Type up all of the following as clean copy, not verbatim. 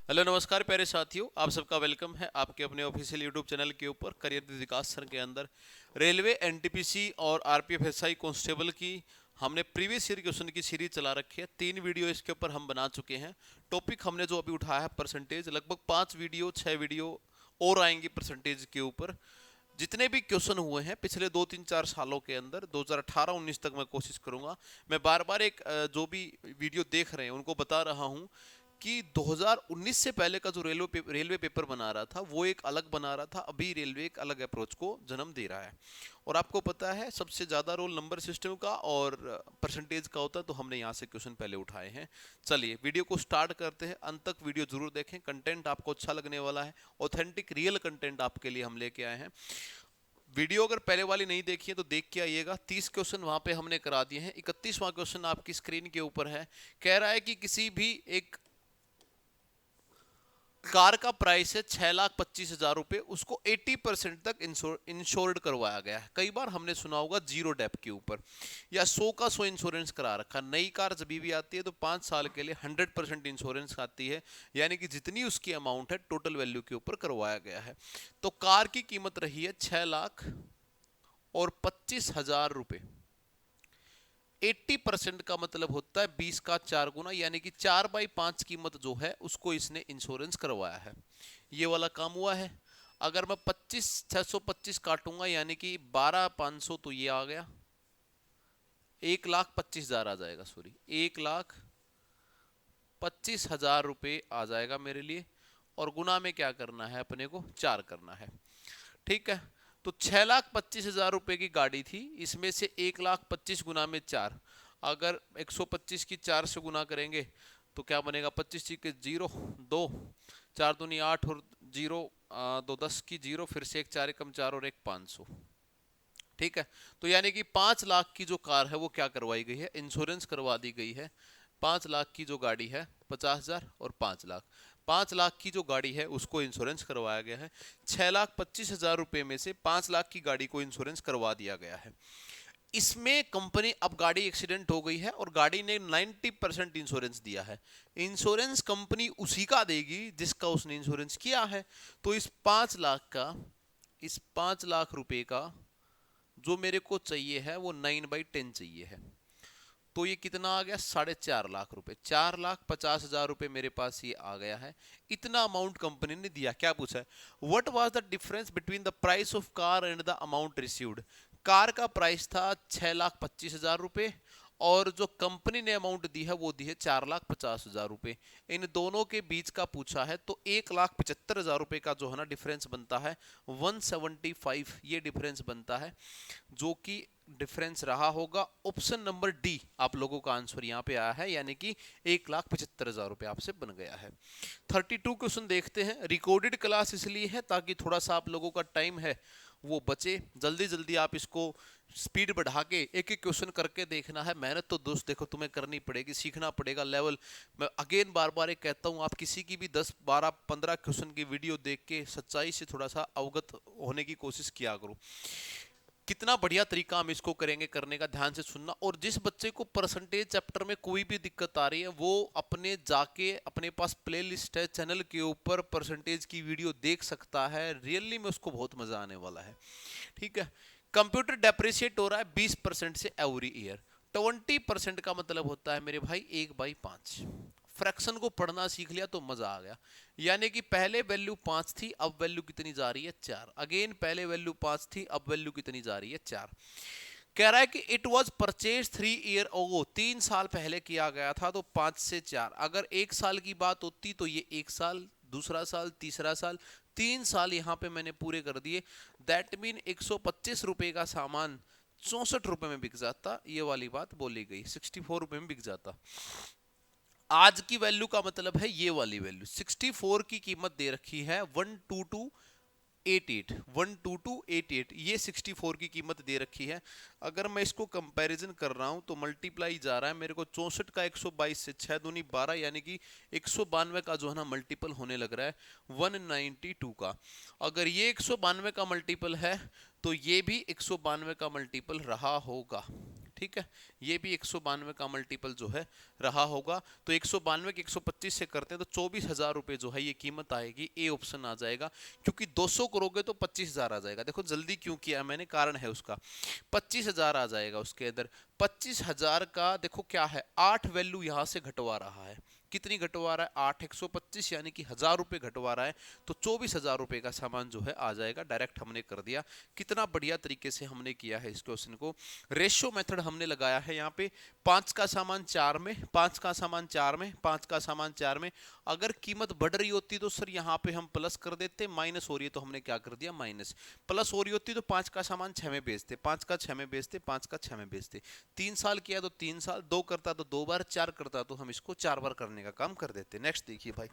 Hello नमस्कार प्यारे साथियों, आप सबका वेलकम है आपके अपने ऑफिशियल यूट्यूब चैनल के ऊपर करियर विकास सर के अंदर। रेलवे एनटीपीसी और आरपीएफ एसआई कांस्टेबल की हमने प्रीवियस ईयर क्वेश्चन की सीरीज चला रखी है। 3 वीडियो इसके ऊपर हम बना चुके हैं। टॉपिक हमने जो अभी उठाया है परसेंटेज, लगभग 5 वीडियो 6 वीडियो और आएंगी परसेंटेज के ऊपर। जितने भी क्वेश्चन हुए हैं पिछले 2 3 4 सालों के अंदर 2018-19 तक मैं कोशिश करूंगा। मैं बार बार जो भी वीडियो देख रहे हैं उनको बता रहा हूं कि 2019 से पहले का जो रेलवे पेपर बना रहा था वो एक अलग बना रहा था। अभी रेलवे एक अलग अप्रोच को जन्म दे रहा है। और आपको पता है सबसे ज्यादा रोल नंबर सिस्टम का और परसेंटेज का होता है, तो हमने यहाँ से क्वेश्चन पहले उठाए हैं। चलिए वीडियो को स्टार्ट करते हैं। अंत तक वीडियो जरूर देखें, कंटेंट आपको अच्छा लगने वाला है। ऑथेंटिक रियल कंटेंट आपके लिए हम लेके आए हैं। वीडियो अगर पहले वाली नहीं देखी है तो देख के आइएगा। 30 क्वेश्चन वहां पे हमने करा दिए हैं। 31वां क्वेश्चन आपकी स्क्रीन के ऊपर है। कह रहा है कि किसी भी एक कार का प्राइस है 6,25,000 रुपए, उसको 80% तक इंश्योर्ड करवाया गया है। कई बार हमने सुना होगा जीरो डेप के ऊपर, या 100 का 100 इंश्योरेंस करा रखा। नई कार जब भी आती है तो 5 साल के लिए 100% इंश्योरेंस आती है, यानी कि जितनी उसकी अमाउंट है टोटल वैल्यू के ऊपर करवाया गया है। तो कार की कीमत रही है 6,25,000 रुपए। 80% का मतलब होता है 20 का 4 गुना, यानी कि 4/5 कीमत जो है उसको इसने इंश्योरेंस करवाया है। ये वाला काम हुआ है। अगर मैं 25,625 काटूंगा यानी कि 12,500, तो ये आ गया 1,25,000 आ जाएगा। सॉरी, 1,25,000 रुपये आ जाएगा मेरे लिए। और गुना में क्या करना है, अपने को 4 करना है। ठीक है। तो 6,25,000 रुपए की गाड़ी थी, इसमें से 1,25,000 गुना में 4। अगर 125 की 4 से गुना करेंगे तो क्या बनेगा, 25 के 0, 2, 4 दूनी 8 और 0, 2 10 की 0, फिर से एक 4 एकम 4 और एक 500। ठीक है। तो यानी कि 5 लाख की जो कार है वो क्या करवाई गई है, इंश्योरेंस करवा दी गई है। 5 लाख की जो गाड़ी है, 50,000 और 5 लाख, 5 लाख की जो गाड़ी है उसको इंश्योरेंस करवाया गया है। 6,25,000 रुपए में से 5 लाख की गाड़ी को इंश्योरेंस करवा दिया गया है। इसमें कंपनी, अब गाड़ी एक्सीडेंट हो गई है और गाड़ी ने 90% इंश्योरेंस दिया है। इंश्योरेंस कंपनी उसी का देगी जिसका उसने इंश्योरेंस किया है। तो इस 5 लाख रुपए का जो मेरे को चाहिए है वो 9/10 चाहिए है। तो ये कितना आ गया, 4.5 लाख रुपए। 4,50,000 रुपए मेरे पास ये आ गया है। इतना अमाउंट कंपनी ने दिया। क्या पूछा है, what was the difference between the price of car and the amount received. Car का प्राइस था 6,25,000 रुपए और जो कंपनी ने अमाउंट दी है वो दी है 4,50,000 रुपए। इन दोनों के बीच का पूछा है तो 1,75,000 रुपए का जो है ना डिफरेंस बनता है 175। ये डिफरेंस बनता है, जो कि डिफरेंस रहा होगा ऑप्शन नंबर डी। आप लोगों का आंसर यहाँ पे आया है, यानी कि 1,75,000 रुपए आपसे बन गया है। 32 क्वेश्चन देखते हैं। रिकॉर्डेड क्लास इसलिए है ताकि थोड़ा सा आप लोगों का टाइम है वो बचे। जल्दी जल्दी आप इसको स्पीड बढ़ा के एक एक क्वेश्चन करके देखना है। मेहनत तो दोस्त देखो तुम्हें करनी पड़ेगी, सीखना पड़ेगा लेवल। मैं अगेन बार बार एक कहता हूँ, आप किसी की भी 10 12 15 क्वेश्चन की वीडियो देख के सच्चाई से थोड़ा सा अवगत होने की कोशिश किया करो। कितना बढ़िया तरीका हम इसको करेंगे करने का, ध्यान से सुनना। और जिस बच्चे को परसेंटेज चैप्टर में कोई भी दिक्कत आ रही है वो अपने जाके अपने पास प्लेलिस्ट है चैनल के ऊपर, परसेंटेज की वीडियो देख सकता है। रियली में उसको बहुत मजा आने वाला है। ठीक है। कंप्यूटर डेप्रिशिएट हो रहा है 20% से एवरी ईयर। 20% का मतलब होता है मेरे भाई 1/5। फ्रैक्शन को पढ़ना सीख लिया तो मजा आ गया। यानी कि पहले वैल्यू 5 थी, अब वैल्यू कितनी जा रही है 4। अगेन पहले वैल्यू 5 थी, अब वैल्यू कितनी जा रही है 4। कह रहा है कि इट वॉज परचेज 3 ईयर ओगो, 3 साल पहले किया गया था। तो 5 से 4, अगर 1 साल की बात होती तो ये 1 साल, दूसरा साल, तीसरा साल, 3 साल यहां पे मैंने पूरे कर दिए। दैट मीन 125 रुपए का सामान 64 रुपए में बिक जाता। ये वाली बात बोली गई, 64 रुपए में बिक जाता। आज की वैल्यू का मतलब है ये वाली वैल्यू। 64 की कीमत दे रखी है 12288, 12288, ये 64 की कीमत दे रखी है। अगर मैं इसको कंपैरिजन कर रहा हूं तो मल्टीप्लाई जा रहा है मेरे को 64 का 122 से, 6 दूनी 12, यानी कि 192 का जो है ना मल्टीपल होने लग रहा है 192 का। अगर ये 192 का मल्टीपल है तो ये भी 192 का मल्टीपल रहा होगा। ठीक है, ये भी 192 का मल्टीपल जो है रहा होगा। तो 192 के 125 से करते हैं तो 24,000 रुपए जो है ये कीमत आएगी, ए ऑप्शन आ जाएगा। क्योंकि 200 करोगे तो 25,000 आ जाएगा। देखो जल्दी क्यों किया मैंने, कारण है उसका। 25,000 आ जाएगा उसके अंदर। 25,000 का देखो क्या है, 8 वैल्यू यहां से घटवा रहा है। कितनी घटवा रहा है, 8 125 यानी कि 1,000 रुपए घटवा रहा है। तो 24,000 रुपए का सामान जो है आ जाएगा। डायरेक्ट हमने कर दिया। कितना बढ़िया तरीके से हमने किया है इस क्वेश्चन को। रेशियो मेथड हमने लगाया है यहाँ पे। 5 का सामान 4 में, 5 का सामान 4 में, 5 का सामान 4 में। अगर कीमत बढ़ रही होती तो सर यहाँ पे हम प्लस कर देते, माइनस हो रही है तो हमने क्या कर दिया, माइनस। प्लस हो रही होती तो 5 का सामान 6 में बेचते, 5 का 6 में बेचते, 5 का 6 में बेचते। 3 साल किया तो 3 साल, 2 करता तो 2 बार, 4 करता तो हम इसको 4 बार करने का काम कर देते। नेक्स्ट देखिए भाई,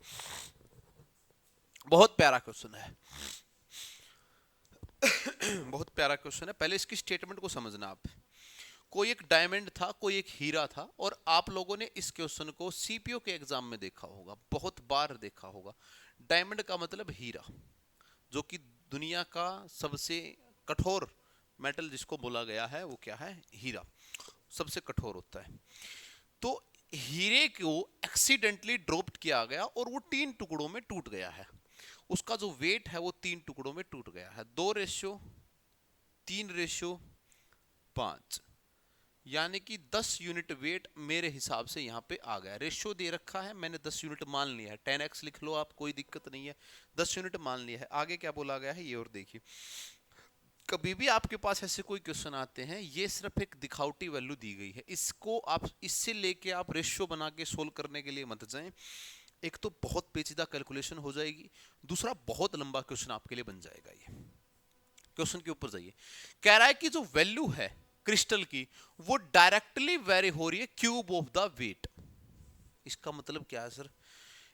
बहुत प्यारा क्वेश्चन है। बहुत प्यारा क्वेश्चन है। पहले इसकी स्टेटमेंट को समझना आप। कोई एक डायमंड था, कोई एक हीरा था, और आप लोगों ने इस क्वेश्चन को सीपीओ के एग्जाम में देखा होगा, बहुत बार देखा होगा। डायमंड का मतलब हीरा, जो कि दुनिया का सबसे कठोर मेटल जिसको बोला गया है वो क्या है, हीरा सबसे कठोर होता है। तो हीरे को एक्सीडेंटली ड्रॉप किया गया और वो 3 टुकड़ों में टूट गया है। उसका जो वेट है वो 3 टुकड़ों में टूट गया है। 2:3:5, यानी कि 10 यूनिट वेट मेरे हिसाब से यहाँ पे आ गया। रेशियो दे रखा है, मैंने 10 यूनिट मान लिया है। 10x लिख लो आप, कोई दिक्कत नहीं है। 10 यूनिट मान लिया है। आगे क्या बोला गया है ये और देखिए। कभी भी आपके पास ऐसे कोई क्वेश्चन आते हैं, ये सिर्फ एक दिखावटी वैल्यू दी गई है, इसको आप इससे लेके आप रेशियो बना के सोल्व करने के लिए मत जाएं। एक तो बहुत पेचीदा कैलकुलेशन हो जाएगी, दूसरा बहुत लंबा क्वेश्चन आपके लिए बन जाएगा। ये क्वेश्चन के ऊपर जाइए। कह रहा है कि जो वैल्यू है क्रिस्टल की वो डायरेक्टली वेरी हो रही है क्यूब ऑफ द वेट। इसका मतलब क्या है सर,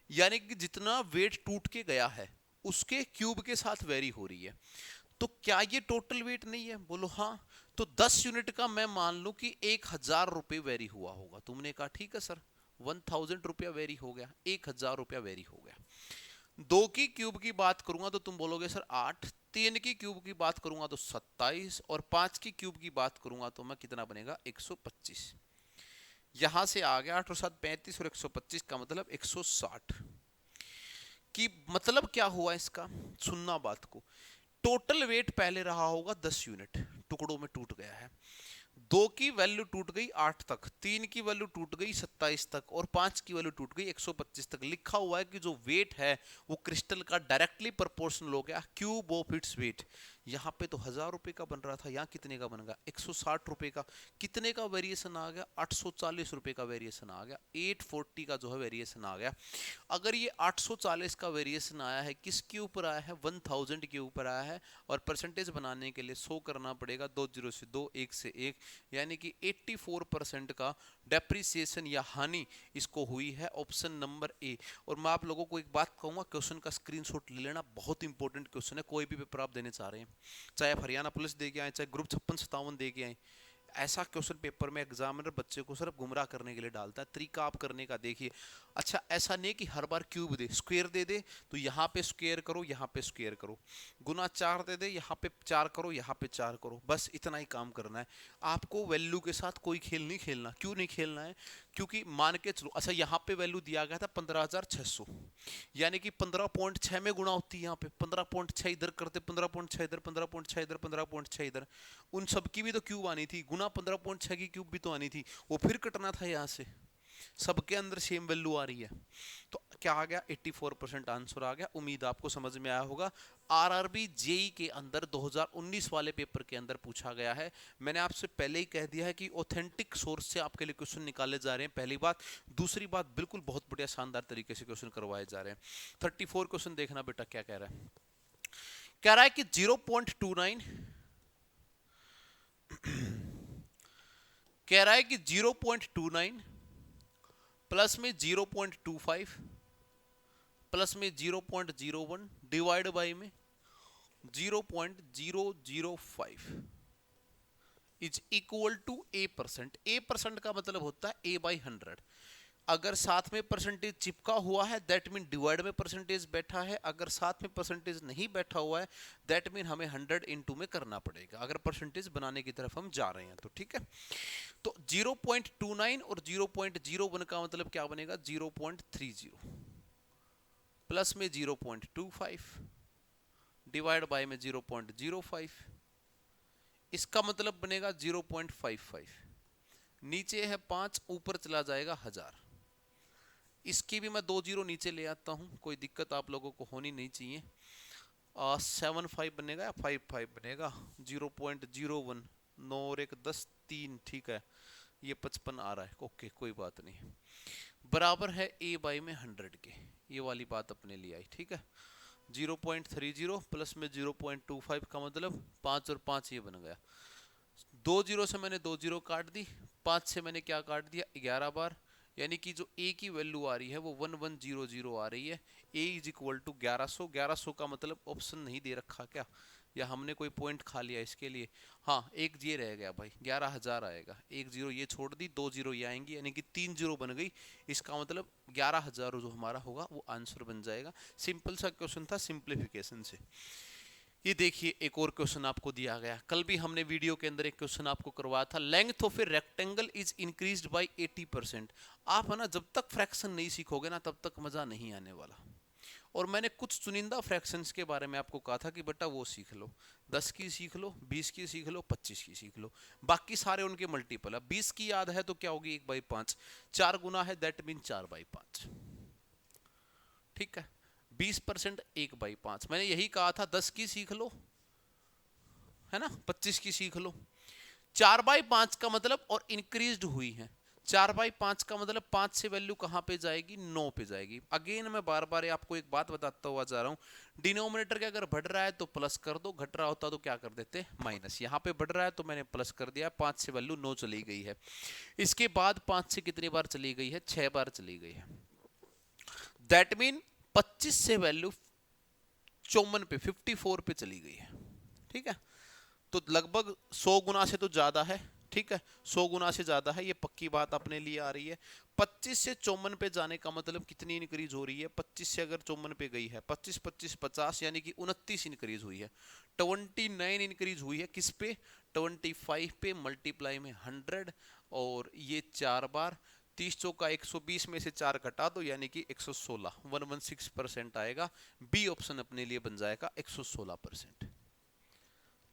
यानी कि जितना वेट टूट के गया है उसके क्यूब के साथ वेरी हो रही है। तो क्या ये टोटल वेट नहीं है, बोलो हाँ। तो 10 यूनिट का मैं मान लूं कि 1,000 रुपए वेरी हुआ होगा। तुमने कहा ठीक है सर, 1,000 रुपया वेरी हो गया, 1,000 रुपया वेरी हो गया। 2 की क्यूब की बात करूंगा तो तुम बोलोगे सर 8, 3 की क्यूब की बात करूंगा तो 27, और 5 की क्यूब की बात करूंगा तो मैं कितना बनेगा, 125। यहां से आ गया 8 और 7 35, और 125 का मतलब 160 की। मतलब क्या हुआ इसका, सुनना बात को। टोटल वेट पहले रहा होगा 10 यूनिट, टुकड़ों में टूट गया है। 2 की वैल्यू टूट गई 8 तक, 3 की वैल्यू टूट गई 27 तक, और 5 की वैल्यू टूट गई 125 तक। लिखा हुआ है कि जो वेट है वो क्रिस्टल का डायरेक्टली प्रोपोर्शनल हो गया क्यूब ऑफ इट्स वेट। यहाँ पे तो 1,000 रुपए का बन रहा था, यहाँ कितने का बन गया, 160 रुपए का। कितने का वेरिएशन आ गया, 840 रुपए का वेरिएशन आ गया। 840 का जो है वेरिएशन आ गया। अगर ये 840 का वेरिएशन आया है, किसके ऊपर आया है, 1000 के ऊपर आया है। और परसेंटेज बनाने के लिए 100 करना पड़ेगा, 2 0 से 2, 1 से 1, यानी कि 84% का डेप्रिसिएशन या हानि इसको हुई है। Option number A. और मैं आप लोगों को एक बात कहूंगा, क्वेश्चन का स्क्रीनशॉट ले लेना, बहुत इंपॉर्टेंट क्वेश्चन है। कोई भी पेपर आप देने चाह रहे हैं, चाहे आप हरियाणा पुलिस दे के आए, चाहे ग्रुप 5657 दे के आए, ऐसा क्वेश्चन पेपर में एग्जामिनर बच्चे को सिर्फ गुमराह करने के लिए डालता है। तरीका आप करने का देखिए। अच्छा, ऐसा नहीं कि हर बार क्यूब दे, स्क्वायर दे दे तो यहाँ पे स्क्वायर करो, यहाँ पे स्क्वायर करो। गुना 4 दे दे, यहाँ पे 4 करो, यहाँ पे 4 करो, बस इतना ही काम करना है। आपको वैल्यू के साथ कोई खेल नहीं खेलना। क्यों नहीं खेलना है, क्योंकि मान के चलो, अच्छा यहाँ पे वैल्यू दिया गया था 15,600, यानी कि 15.6 में गुणा होती है। यहाँ पे 15.6 इधर करते, 15.6 इधर, 15.6 इधर, 15.6 इधर। उन सब की भी तो क्यूब आनी थी, गुना 15.6 की क्यूब भी तो आनी थी, वो फिर कटना था यहाँ से। सबके अंदर सेम वैल्यू आ रही है। तो क्या आ गया, 84% आंसर आ गया। उम्मीद आपको समझ में आया होगा। आरआरबी जेई के अंदर 2019 वाले पेपर के अंदर पूछा गया है। मैंने आपसे पहले ही कह दिया है कि ऑथेंटिक सोर्स से आपके लिए क्वेश्चन निकाले जा रहे हैं, पहली बात। दूसरी बात, बिल्कुल बहुत बढ़िया शानदार तरीके से क्वेश्चन करवाए जा रहे हैं। 34 क्वेश्चन देखना बेटा क्या कह रहा है। कह रहा है कि 0.29 कह रहा है कि 0.29 प्लस में 0.25 प्लस में 0.01 डिवाइड बाई में 0.005 is equal to A%। A% का मतलब होता है A/100। अगर साथ में परसेंटेज चिपका हुआ है दैट मीन डिवाइड में परसेंटेज बैठा है, अगर साथ में परसेंटेज नहीं बैठा हुआ है दैट मीन हमें 100 इनटू में करना पड़ेगा अगर परसेंटेज बनाने की तरफ हम जा रहे हैं तो। ठीक है, तो 0.29 और 0.01 का मतलब क्या बनेगा 0.30 प्लस में 0.25 डिवाइड बाय में 0.05, इसका मतलब बनेगा 0.55। नीचे है 5, ऊपर चला जाएगा 1000। इसकी भी मैं 2 जीरो नीचे ले आता हूं, कोई दिक्कत आप लोगों को होनी नहीं चाहिए। 75 बनेगा या 55 बनेगा, 0.01, 9 और 1 10, 3, ठीक है, ये 55 आ रहा है। ओके कोई बात नहीं, बराबर है a बाई में 100 के, ये वाली बात अपने लिए आई। ठीक है, 0.30 प्लस में 0.25 का मतलब 5 और 5 ये बन गया। 2 जीरो से मैंने 2 जीरो काट दी, 5 से मैंने क्या काट दिया 11 बार, यानी कि जो a की वैल्यू आ रही है वो 1100 आ रही है। a is equal to 1100। 1100 का मतलब ऑप्शन नहीं दे रखा क्या, या हमने कोई पॉइंट खा लिया इसके लिए? हाँ, एक ये रह गया भाई, 11000 आएगा। एक जीरो ये छोड़ दी, 2 जीरो ये आएंगी, यानी कि 3 जीरो बन गई। इसका मतलब 11000 जो हमारा होगा वो आंसर बन जाएगा। सिंपल सा क्वेश्चन था सिंप्लीफिकेशन से। ये देखिए एक और क्वेश्चन आपको दिया गया, कल भी हमने वीडियो के अंदर एक क्वेश्चन आपको करवाया था। Length of a rectangle is increased by 80%। आप है ना जब तक फ्रैक्शन नहीं सीखोगे ना तब तक मजा नहीं आने वाला। और मैंने कुछ चुनिंदा फ्रैक्शंस के बारे में आपको कहा था कि बेटा वो सीख लो, 10 की सीख लो, 20 की सीख लो, 25 की सीख लो, बाकी सारे उनके मल्टीपल है। 20 की याद है तो क्या होगी 1/5, 4 गुना है दैट मीन 4/5। ठीक है, 20% 1/5। मैंने यही कहा था 10 की सीख लो, है ना, 25 की सीख लो। 4/5 का मतलब और इंक्रीज्ड हुई है, 4/5 का मतलब 5 से वैल्यू कहां पे जाएगी 9 पे जाएगी। अगेन मैं बार बार आपको एक बात बताता हुआ जा रहा हूं, डिनोमिनेटर के अगर बढ़ रहा है तो प्लस कर दो, घट रहा होता तो क्या कर देते माइनस। यहां पे बढ़ रहा है तो मैंने प्लस कर दिया, 5 से वैल्यू 9 चली गई है। इसके बाद 5 से कितनी बार चली गई है 6 बार चली गई है। दैट मीन 25 से वैल्यू 54 पे 54 पे चली गई है। ठीक है, तो लगभग 100 गुना से तो ज्यादा है। ठीक है, 100 गुना से ज्यादा है, ये पक्की बात अपने लिए आ रही है। 25 से 54 पे जाने का मतलब कितनी इंक्रीज हो रही है, 25 से अगर 54 पे गई है, 25 25 50 यानी कि 29 इंक्रीज हुई है। 29 इंक्रीज हुई है किस पे 25 पे, मल्टीप्लाई में 100, और ये 4 बार। 30 चौका 120 में से 4 घटा दो यानी कि 116, 116% आएगा। बी ऑप्शन अपने लिए बन जाएगा 116%।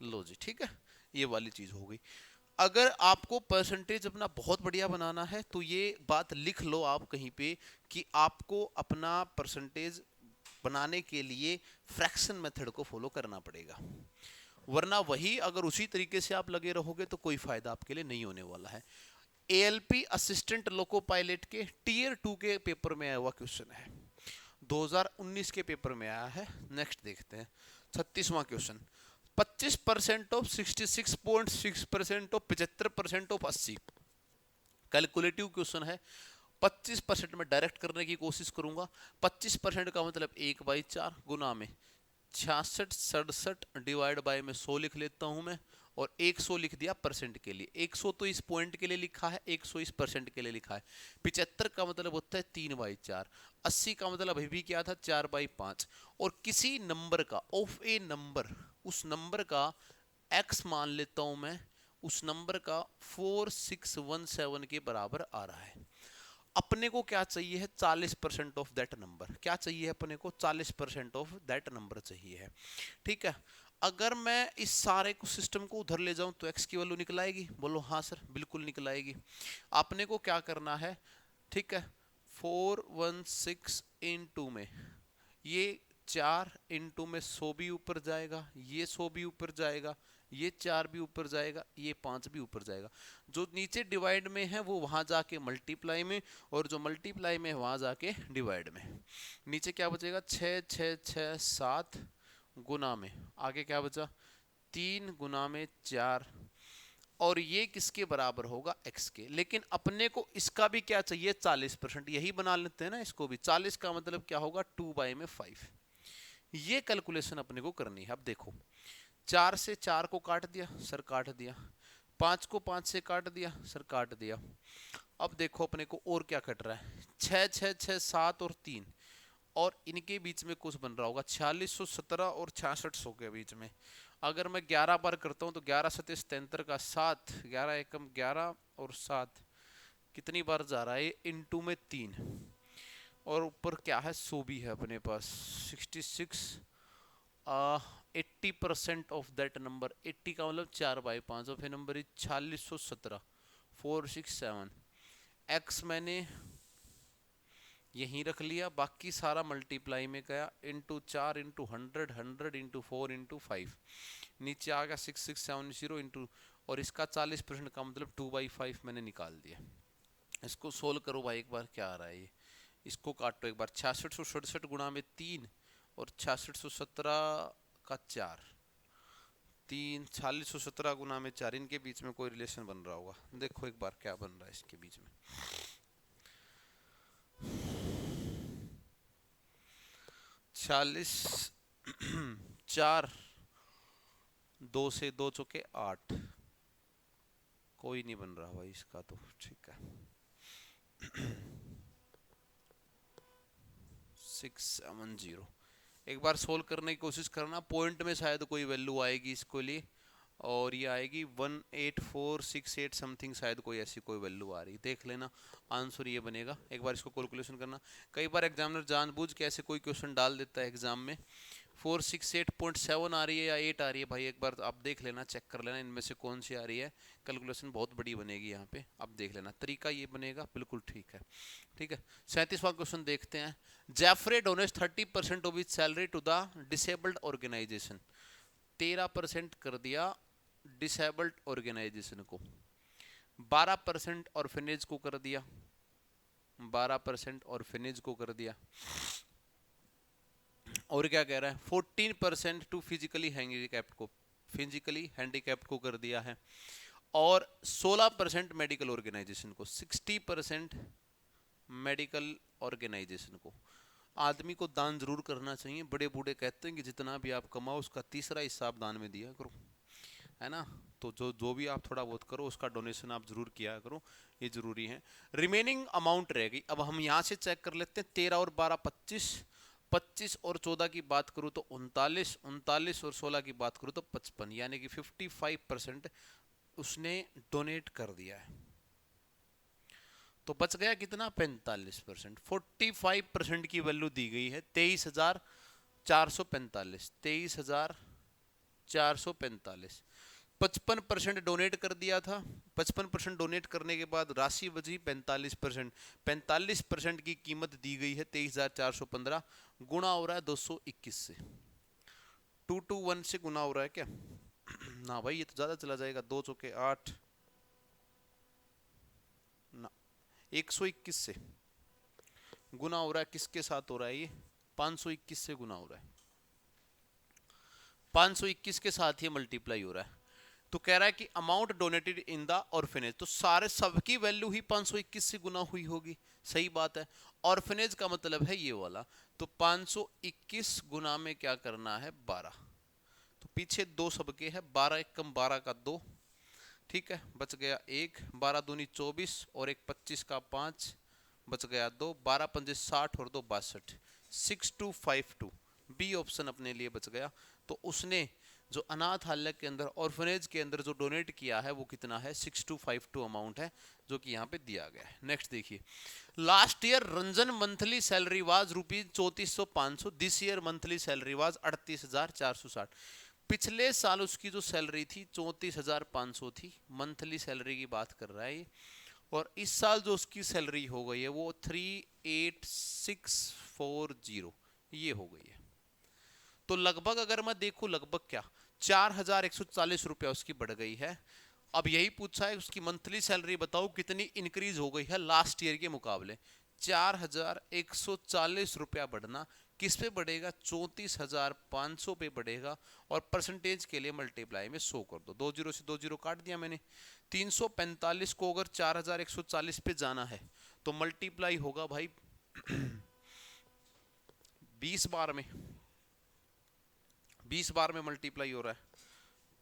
लो जी, ठीक है, ये वाली चीज हो गई। अगर आपको परसेंटेज अपना बहुत बढ़िया बनाना है तो ये बात लिख लो आप कहीं पे कि आपको अपना परसेंटेज बनाने के लिए फ्रैक्शन मेथड को फॉलो करना पड़ेगा, वरना वही अगर उसी तरीके से आप लगे रहोगे तो कोई फायदा आपके लिए नहीं होने वाला है। एएलपी असिस्टेंट लोको पायलट के टीयर 2 के पेपर में आया हुआ क्वेश्चन है, 2019 के पेपर में आया है। नेक्स्ट देखते हैं 36वां question. 25% of 66.6% of 75% of 80। Calculative question है। 25% में डायरेक्ट करने की कोशिश करूंगा। 25% का मतलब 1/4 गुना में 66 67 डिवाइड बाय में 100 लिख लेता हूं मैं, और 100 लिख दिया परसेंट के लिए। 100 तो इस पॉइंट के लिए लिखा है, 100 इस परसेंट के लिए लिखा है। 75 का मतलब होता है 3/4। 80 का मतलब अभी भी क्या था 4/5। और किसी नंबर का ऑफ ए नंबर, उस नंबर का x मान लेता हूं मैं, उस नंबर का 4617 के बराबर आ रहा है। अपने को क्या चाहिए है 40% ऑफ दैट नंबर। क्या चाहिए अपने को 40% ऑफ दैट नंबर चाहिए है। ठीक है, अगर मैं इस सारे को सिस्टम को उधर ले जाऊं तो x की वैल्यू निकल आएगी, बोलो हाँ सर बिल्कुल निकल आएगी। आपने को क्या करना है, ठीक है, 416 इंटू में ये 4 इंटू में 100 भी ऊपर जाएगा, ये 100 भी ऊपर जाएगा, ये 4 भी ऊपर जाएगा, ये 5 भी ऊपर जाएगा। जो नीचे डिवाइड में है वो वहां जाके मल्टीप्लाई में, और जो मल्टीप्लाई में है वहां जाके डिवाइड में। नीचे क्या बचेगा 6 6 6 7 गुना में, आगे क्या बचा 3 गुना में 4, और ये किसके बराबर होगा x के। लेकिन अपने को इसका भी क्या चाहिए 40%, यही बना लेते हैं ना इसको भी। 40 का मतलब क्या होगा 2/5। ये कैलकुलेशन अपने को करनी है। अब देखो 4 से 4 को काट दिया सर, काट दिया। 5 को 5 से काट दिया सर, काट दिया। अब देखो अपने को और क्या कट रहा है, 6 6 6 7 और 3, और इनके बीच में कुछ बन रहा होगा 4617 और 6600 के बीच में। अगर मैं 11 बार करता हूँ तो 11 सत्य 77 का 7, 11 एकम 11 और 7 कितनी बार जा रहा है, इनटू में 3, और ऊपर क्या है 100 भी है अपने पास 66, 80% ऑफ दैट नंबर, 80 का मतलब 4/5, और फिर नंबर 4617 467, एक्स मैंने यहीं रख लिया, बाकी सारा मल्टीप्लाई में गया, इंटू 4 इंटू 100 100 इंटू 4 इंटू 5, नीचे आ गया 6670 इंटू, और इसका 40% का मतलब 2/5 मैंने निकाल दिया। इसको सोल्व करो भाई एक बार, क्या आ रहा है ये, इसको काटो एक बार, 6667 गुणा में 3 और 6617 का 4, 3 4617 गुना में 4, इनके बीच में कोई रिलेशन बन रहा होगा, देखो एक बार क्या बन रहा है इसके बीच में। 40 4, 2 से 2 चौके 8, कोई नहीं बन रहा भाई इसका, तो ठीक है 670। एक बार सोल्व करने की कोशिश करना, पॉइंट में शायद कोई वैल्यू आएगी इसको लिए, और ये आएगी 18468 समथिंग, शायद कोई ऐसी कोई वैल्यू आ रही, देख लेना आंसर ये बनेगा। एक बार इसको कैलकुलेशन करना, कई बार एग्जामिनर जानबूझ के ऐसे कोई क्वेश्चन डाल देता है एग्जाम में, 468.7 आ रही है या 8 आ रही है, भाई एक बार आप देख लेना, चेक कर लेना इनमें से कौन सी आ रही है, कैलकुलेशन बहुत बड़ी बनेगी यहाँ पे, आप देख लेना तरीका ये बनेगा, बिल्कुल ठीक है। ठीक है, 37वां क्वेश्चन देखते हैं। Jeffrey donates 30% of his salary to the disabled organisation, 13% कर दिया डिसेबल्ड ऑर्गेनाइजेशन को, 12% ऑर्फेनेज को कर दिया, 12% ऑर्फेनेज को कर दिया, और क्या कह रहा है 14% टू फिजिकली हैंडीकैप्ड को, फिजिकली हैंडीकैप्ड को कर दिया है, और 16% मेडिकल ऑर्गेनाइजेशन को, 60% मेडिकल ऑर्गेनाइजेशन को। आदमी को दान जरूर करना चाहिए, बड़े बूढ़े कहते हैं कि जितना भी आप कमाओ उसका तीसरा हिस्सा आप दान में दिया करो, है ना, तो जो भी आप थोड़ा बहुत करो उसका डोनेशन आप जरूर किया करो, ये जरूरी है। रिमेनिंग अमाउंट रहेगी, अब हम यहाँ से चेक कर लेते हैं, 13 और 12 25, 25 और 14 की बात करूँ तो 39, 39 और 16 की बात करूँ तो 55, यानी कि 55% उसने डोनेट कर दिया है, तो बच गया कितना 45%, 45% की वैल्यू दी गई है 23,445, 23,445, 55% डोनेट कर दिया था, 55% डोनेट करने के बाद राशि बची 45%, 45% की कीमत दी गई है 23,415, गुणा हो रहा है 221 से, 221 से गुणा हो रहा है क्या, ना भाई ये तो ज्यादा चला जाएगा, 2 चौके 8 ना, 121 से गुना हो रहा है, किसके साथ हो रहा है ये 521 से गुना हो रहा है, 521 के साथ ये मल्टीप्लाई हो रहा है, तो कह रहा है कि amount donated in the orphanage, तो सारे सबकी वैल्यू ही 521 से गुना हुई होगी, सही बात है, ऑर्फेनेज का मतलब है ये वाला, तो 521 गुना में क्या करना है 12, तो पीछे 2 सबके है, 12 एक कम 12 का 2, ठीक है, बच गया 1, 12 दूनी 24 और एक 25 का 5, बच गया 2, 12 पंजे 60 और 2 62, 6252 बी ऑप्शन अपने लिए बच गया। तो उसने जो अनाथालय के अंदर ऑर्फनेज के अंदर जो डोनेट किया है वो कितना है 6252 अमाउंट है, जो कि यहाँ पे दिया गया है। नेक्स्ट देखिए, last year Ranjan monthly salary was rupees 34,500, this year monthly salary was 38,460, पिछले साल उसकी जो सैलरी थी 34,500 थी, मंथली सैलरी की बात कर रहा है ये, और इस साल जो उसकी सैलरी हो गई है वो 38,640 ये हो गई है, तो लगभग अगर मैं देखूं लगभग क्या 4,140 रुपया उसकी बढ़ गई है। अब यही पूछा है उसकी मंथली सैलरी बताओ कितनी इंक्रीज हो गई है लास्ट ईयर के मुकाबले, 4,140 रुपया बढ़ना किस पे बढ़ेगा 34,500 पे बढ़ेगा, और परसेंटेज के लिए मल्टीप्लाई में 100 कर दो, 20 से 20 काट दिया मैंने, 345 को अगर 4,140 पे जाना है तो मल्टीप्लाई होगा भाई 20 बार में, 20 बार में मल्टीप्लाई हो रहा है,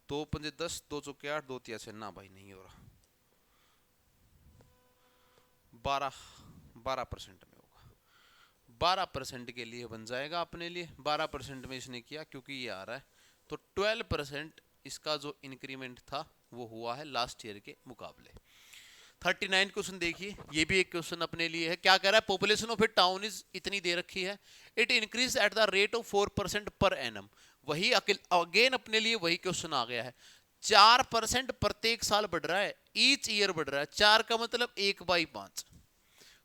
2 पंजे 10, 2 चौके 8, 2 तिया से, ना भाई नहीं हो रहा, 12% में होगा, 12% के लिए बन जाएगा अपने लिए। 12% में इसने किया क्योंकि ये आ रहा है, तो 12% इसका जो इंक्रीमेंट था वो हुआ है लास्ट ईयर के मुकाबले। 39 क्वेश्चन देखिए, ये भी एक क्वेश्चन अपने लिए है। क्या कह रहा है? Population of A town is इतनी दे रखी है, it increase at the rate of 4% per annum. वही अगेन अपने लिए वही क्वेश्चन आ गया है। 4% प्रत्येक साल बढ़ रहा है, ईच ईयर बढ़ रहा है। 4 का मतलब 1/5।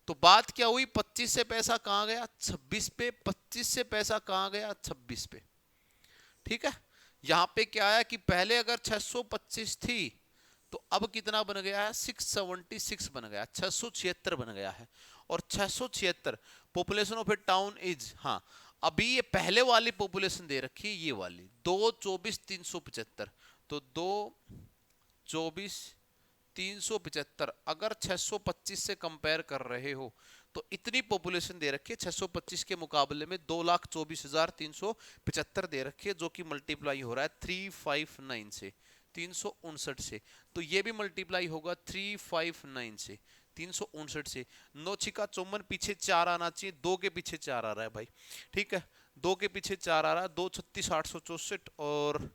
तो बात क्या हुई? 25 से पैसा कहां गया? 26 पे। 25 से पैसा कहां गया? 26 पे। ठीक है, यहां पे क्या है कि पहले अगर 625 थी तो अब कितना बन गया है? 676 बन गया, 676 बन गया है। और 676 population of A town is, हाँ अभी ये पहले वाली पॉपुलेशन दे रखी है, ये वाली 224,375। तो 224,375 अगर 625 से कंपेयर कर रहे हो तो इतनी पॉपुलेशन दे रखी है 625 के मुकाबले में 2,24,375 दे रखी है, जो कि मल्टीप्लाई हो रहा है 359 से, 359 से। तो ये भी मल्टीप्लाई होगा 359 से, 359 से। 9 छिका 54, पीछे 4 आना चाहिए, 2 के पीछे 4 आ रहा है भाई। ठीक है, 2 के पीछे 4 आ रहा है, 2 36 864 और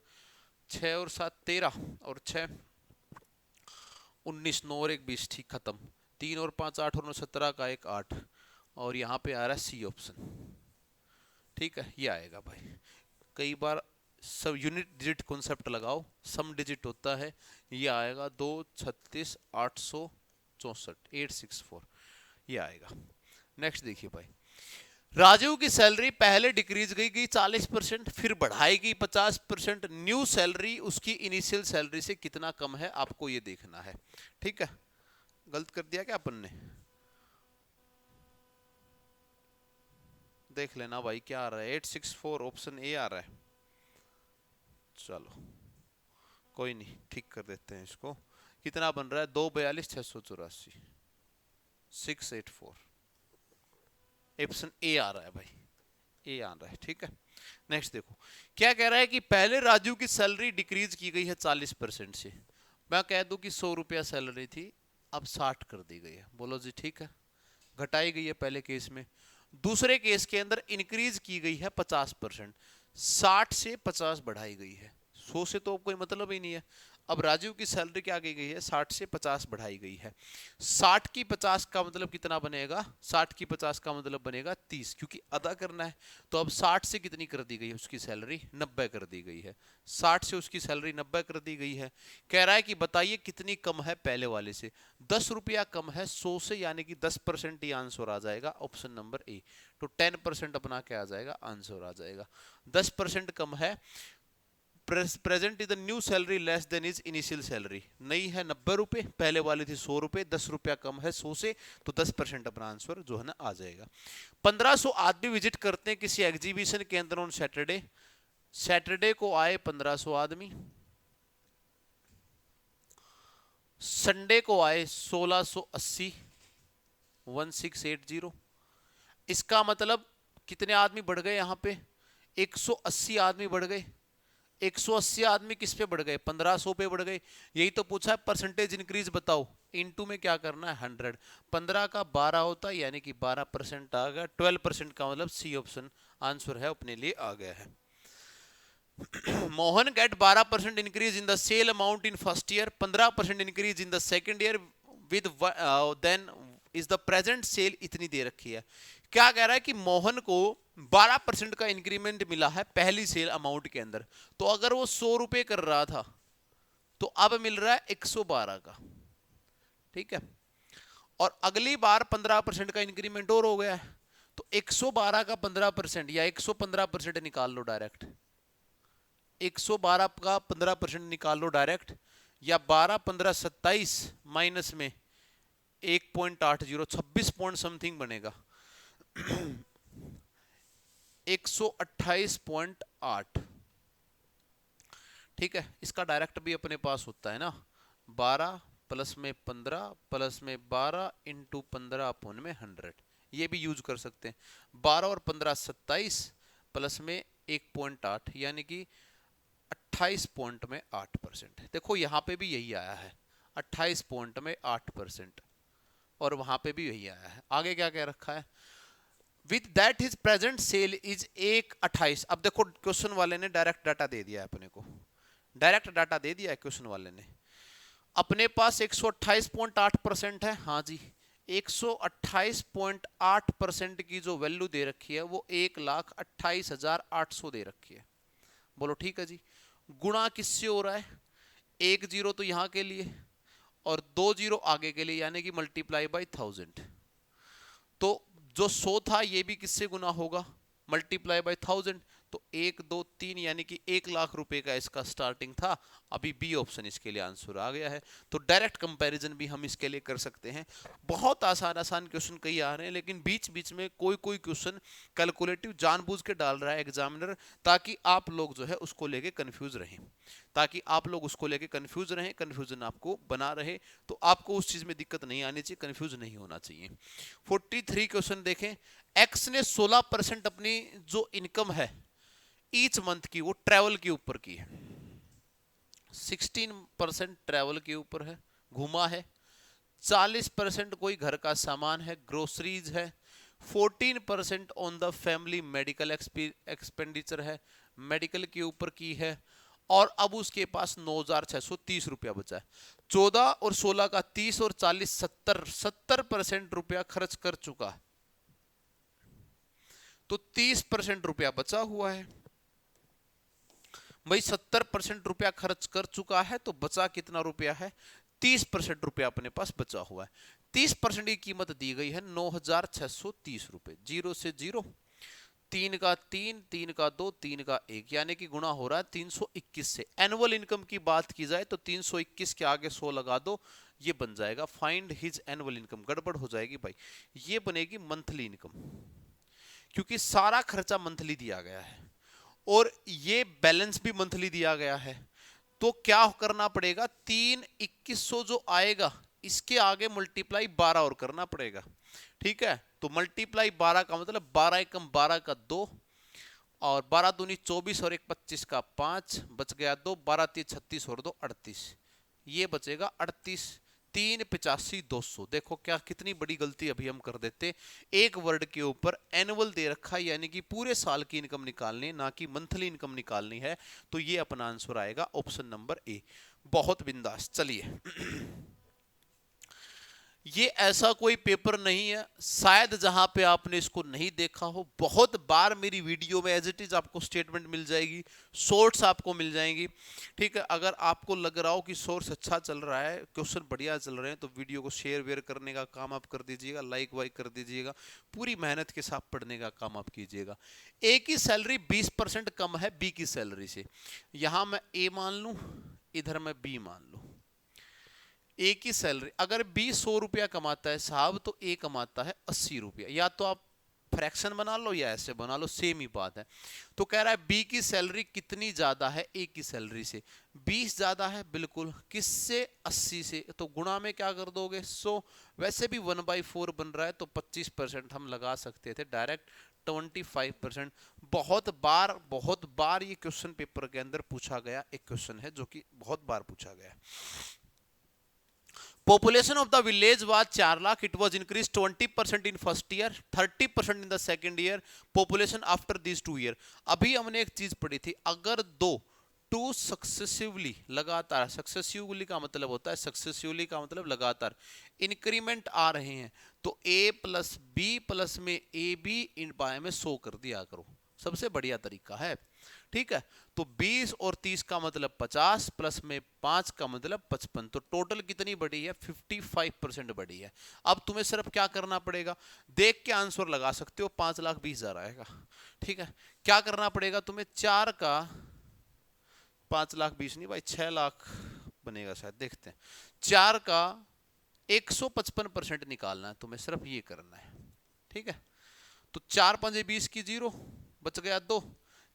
6 और 7 13 और 6 19, 9 और 1 20, ठीक खत्म। 3 और 5 8 और 9 17 का 1 8, और यहाँ पे आ रहा है सी ऑप्शन। ठीक है, ये आएगा भाई। कई बार सब यूनिट डिजिट कॉन्सेप्ट लगाओ, सम डिजिट होता है, ये आएगा 2 36 864, 864, ये आएगा। नेक्स्ट देखिए भाई, राजू की सैलरी पहले डिक्रीज गई 40%, फिर बढ़ाई गई 50%। न्यू सैलरी उसकी इनिशियल सैलरी से कितना कम है, आपको ये देखना है। ठीक है, गलत कर दिया क्या अपन ने? देख लेना भाई क्या आ रहा है। 864 ऑप्शन ए आ रहा है। चलो कोई नहीं, ठीक कर देते हैं इसको। कितना बन रहा है? 242,684, 684। ऑप्शन ए आ रहा है भाई, ए आ रहा है। ठीक है, नेक्स्ट देखो क्या कह रहा है कि पहले राजू की सैलरी डिक्रीज की गई है 40% से। मैं कह दूं कि 100 रुपया सैलरी थी, अब 60 कर दी गई है। बोलो जी ठीक है, घटाई गई है पहले केस में। दूसरे केस के अंदर इंक्रीज की गई है 50%, 60 से 50 बढ़ाई गई है। 100 से तो कोई मतलब ही नहीं है। अब राजू की सैलरी क्या की गई है? 60 से 50 बढ़ाई गई है। 60 की 50 का मतलब कितना बनेगा? 60 की 50 का मतलब बनेगा 30, क्योंकि अदा करना है। तो अब 60 से कितनी कर दी गई है उसकी सैलरी? 90 कर दी गई है। 60 से उसकी सैलरी 90 कर दी गई है। कह रहा है कि बताइए कितनी कम है पहले वाले से? 10 रुपया कम है 100 से, यानी कि 10% ही आंसर आ जाएगा, ऑप्शन नंबर ए। तो 10% अपना क्या आ जाएगा? आंसर आ जाएगा। 10% कम है। Present is the new salary less than is initial salary. नई है 90 रुपए, पहले वाली थी 100 रुपए, 10 रुपया कम है 100 से, तो 10% अपना आंसर जो है ना आ जाएगा। 1500 आदमी विजिट करते हैं किसी एग्जीबिशन के अंदर ऑन सैटरडे। सैटरडे को आए 1500 आदमी, संडे को आए 1680, 1680। इसका मतलब कितने आदमी बढ़ गए यहाँ पे? 180 आदमी बढ़ गए। 180 आदमी किस पे बढ़ गए? 1500 पे बढ़ गए। यही तो पूछा है, परसेंटेज इंक्रीज बताओ। इनटू में क्या करना है? 100। 15 का 12 होता है, यानी कि 12% आ गया। 12% का मतलब सी ऑप्शन आंसर है, अपने लिए आ गया है। Mohan get 12% increase in the sale amount in first year, 15% increase in the second year with then is the present sale इतनी दे रखी है। क्या कह रहा है कि मोहन को 12% का इंक्रीमेंट मिला है पहली सेल अमाउंट के अंदर। तो अगर वो 100 रुपए कर रहा था तो अब मिल रहा है 112 का। ठीक है, और अगली बार 15% का इंक्रीमेंट और हो गया है, तो 112 का 15% या 115% निकाल लो डायरेक्ट। 112 का 15% निकाल लो डायरेक्ट, या 12 15 27 माइनस में 1.80, 26 पॉइंट समथिंग बनेगा। 128.8। ठीक है, इसका डायरेक्ट भी अपने पास होता है ना, 12 प्लस में 15 प्लस में 12 इंटू 15 अपॉन में 100, ये भी यूज कर सकते हैं। 12 और 15 27 प्लस में 1.8, यानी कि 28 पॉइंट में 8%। देखो यहाँ पे भी यही आया है, 28 पॉइंट में 8%। और वहां पे भी यही आया है। आगे क्या कह रखा है, with that his present sale is 1/28। अब देखो क्वेश्चन वाले ने डायरेक्ट डाटा दे दिया है अपने को, डायरेक्ट डाटा दे दिया है क्वेश्चन वाले ने। अपने पास 128.8% है, हाँ जी 128.8% की जो वैल्यू दे रखी है वो 1,28,800 दे रखी है। बोलो ठीक है जी। गुणा किससे हो रहा है, 1 जीरो तो यहां के लिए और 2 जीरो आगे के लिए, यानी कि मल्टीप्लाई बाई 1000। तो जो 100 था ये भी किससे गुना होगा, मल्टीप्लाई बाय 1000। तो 1 2 3 यानी कि 1,00,000 रुपए का इसका स्टार्टिंग था। अभी बी ऑप्शन इसके लिए आंसर आ गया है। तो डायरेक्ट कंपैरिजन भी हम इसके लिए कर सकते हैं। बहुत आसान आसान क्वेश्चन कई आ रहे हैं, लेकिन बीच बीच में कोई कोई क्वेश्चन कैलकुलेटिव जानबूझ के डाल रहा है एग्जामिनर, ताकि आप लोग जो है उसको लेके कंफ्यूज रहें, ताकि आप लोग उसको लेके कंफ्यूज रहें, कंफ्यूजन आपको बना रहे, तो आपको उस चीज में दिक्कत नहीं आनी चाहिए, कंफ्यूज नहीं होना चाहिए। 43 क्वेश्चन देखें। एक्स ने 16% अपनी जो इनकम है ईच मंथ की वो ट्रैवल के ऊपर की है। 16% ट्रैवल के ऊपर है, घुमा है। 40% कोई घर का सामान है, ग्रोसरीज है। 14% on the family medical expenditure है, मेडिकल के ऊपर की है। और अब उसके पास 9,630 रुपया बचा है। 14 और 16 का 30 और 40 70% रुपया खर्च कर चुका है, तो 30% रुपया बचा हुआ है। भाई 70% रुपया खर्च कर चुका है, तो बचा कितना रुपया है, 30% रुपया अपने पास बचा हुआ है। 30% की कीमत दी गई है 9,630 रुपए। 0 से 0, 3 का 3, 3 का 2, 3 का 1, यानी कि गुणा हो रहा है 321 से। एनुअल इनकम की बात की जाए तो 321 के आगे 100 लगा दो, ये बन जाएगा फाइंड हिज एनुअल इनकम। गड़बड़ हो जाएगी भाई, ये बनेगी मंथली इनकम, क्योंकि सारा खर्चा मंथली दिया गया है और ये बैलेंस भी मंथली दिया गया है। तो क्या करना पड़ेगा, 3,2100 जो आएगा इसके आगे मल्टीप्लाई 12 और करना पड़ेगा। ठीक है, तो मल्टीप्लाई 12 का मतलब 12 एकम 12 का 2 और 12 दूनी 24 और 1 25 का 5 बच गया 2, 12 3 36 और 2 38, ये बचेगा 38। 3,85,200। देखो क्या कितनी बड़ी गलती अभी हम कर देते, एक वर्ड के ऊपर एनुअल दे रखा है, यानी कि पूरे साल की इनकम निकालनी है, ना कि मंथली इनकम निकालनी है। तो ये अपना आंसर आएगा ऑप्शन नंबर ए। बहुत बिंदास। चलिए ये ऐसा कोई पेपर नहीं है शायद जहां पे आपने इसको नहीं देखा हो। बहुत बार मेरी वीडियो में एज इट इज आपको स्टेटमेंट मिल जाएगी, शॉर्ट्स आपको मिल जाएंगी। ठीक है, अगर आपको लग रहा हो कि सोर्स अच्छा चल रहा है, क्वेश्चन बढ़िया चल रहे हैं, तो वीडियो को शेयर वेयर करने का काम आप कर दीजिएगा, लाइक वाइक कर दीजिएगा, पूरी मेहनत के साथ पढ़ने का काम आप कीजिएगा। ए की सैलरी 20% कम है बी की सैलरी से। यहां मैं ए मान लू, इधर मैं बी मान लू। ए की सैलरी अगर बी 100 रुपया कमाता है साहब, तो ए कमाता है 80 रुपया। या तो आप फ्रैक्शन बना लो या ऐसे बना लो, सेम ही बात है। तो कह रहा है बी की सैलरी कितनी ज्यादा है ए की सैलरी से, 20 ज्यादा है बिल्कुल। किससे, 80 से। तो गुणा में क्या कर दोगे, 100। वैसे भी 1/4 बन रहा है, तो 25% हम लगा सकते थे डायरेक्ट, 25%। बहुत बार ये क्वेश्चन पेपर के अंदर पूछा गया एक क्वेश्चन है, जो कि बहुत बार पूछा गया। Population of the village was 4 lakh. It was increased 20% in first year, 30% in the second year. Population after these 2 years. अभी हमने एक चीज पढ़ी थी, अगर टू सक्सेसिवली, लगातार, सक्सेसिवली का मतलब होता है, सक्सेसिवली का मतलब लगातार इंक्रीमेंट आ रहे हैं, तो a प्लस बी प्लस में ए बी इन बाय में 100 कर दिया करो, सबसे बढ़िया तरीका है। ठीक है, तो 20 और 30 का मतलब 50 प्लस में 5 का मतलब 55, तो टोटल कितनी बढ़ी है, 55% बढ़ी है। अब तुम्हें सिर्फ क्या करना पड़ेगा, देख के आंसर लगा सकते हो, 5,20,000 आएगा। ठीक है, क्या करना पड़ेगा तुम्हें, 4 का 5,20,000 नहीं भाई, 6 लाख बनेगा शायद, देखते हैं। 4 का 155% निकालना है तुम्हें, सिर्फ ये करना है। ठीक है, तो 4 5 20 की 0 बच गया 2,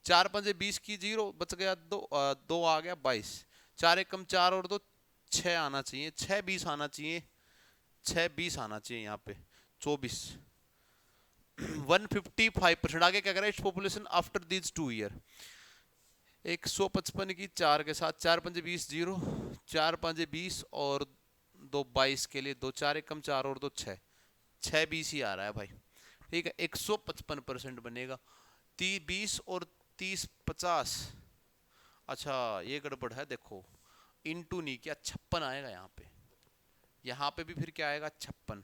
4 5 20 की 0 बच गया 2, 2 आ गया 22, 4 एकम 4 और 2 6 आना चाहिए, 6 20 आना चाहिए, 6 20 आना चाहिए यहाँ पे 24। 155%। आगे क्या करें, पॉपुलेशन आफ्टर दीज 2 ईयर, 155 की 4 के साथ, 4 5 20 0, 4 5 20 और दो 22 के लिए, दो 4 एकम 4 और दो 6, 6 20 ही आ रहा है भाई। ठीक है, 155% बनेगा। 20 और 30 50। अच्छा ये गड़बड़ है, देखो इनटू नहीं किया, 56 आएगा यहाँ पे, यहाँ पे भी फिर क्या आएगा 56,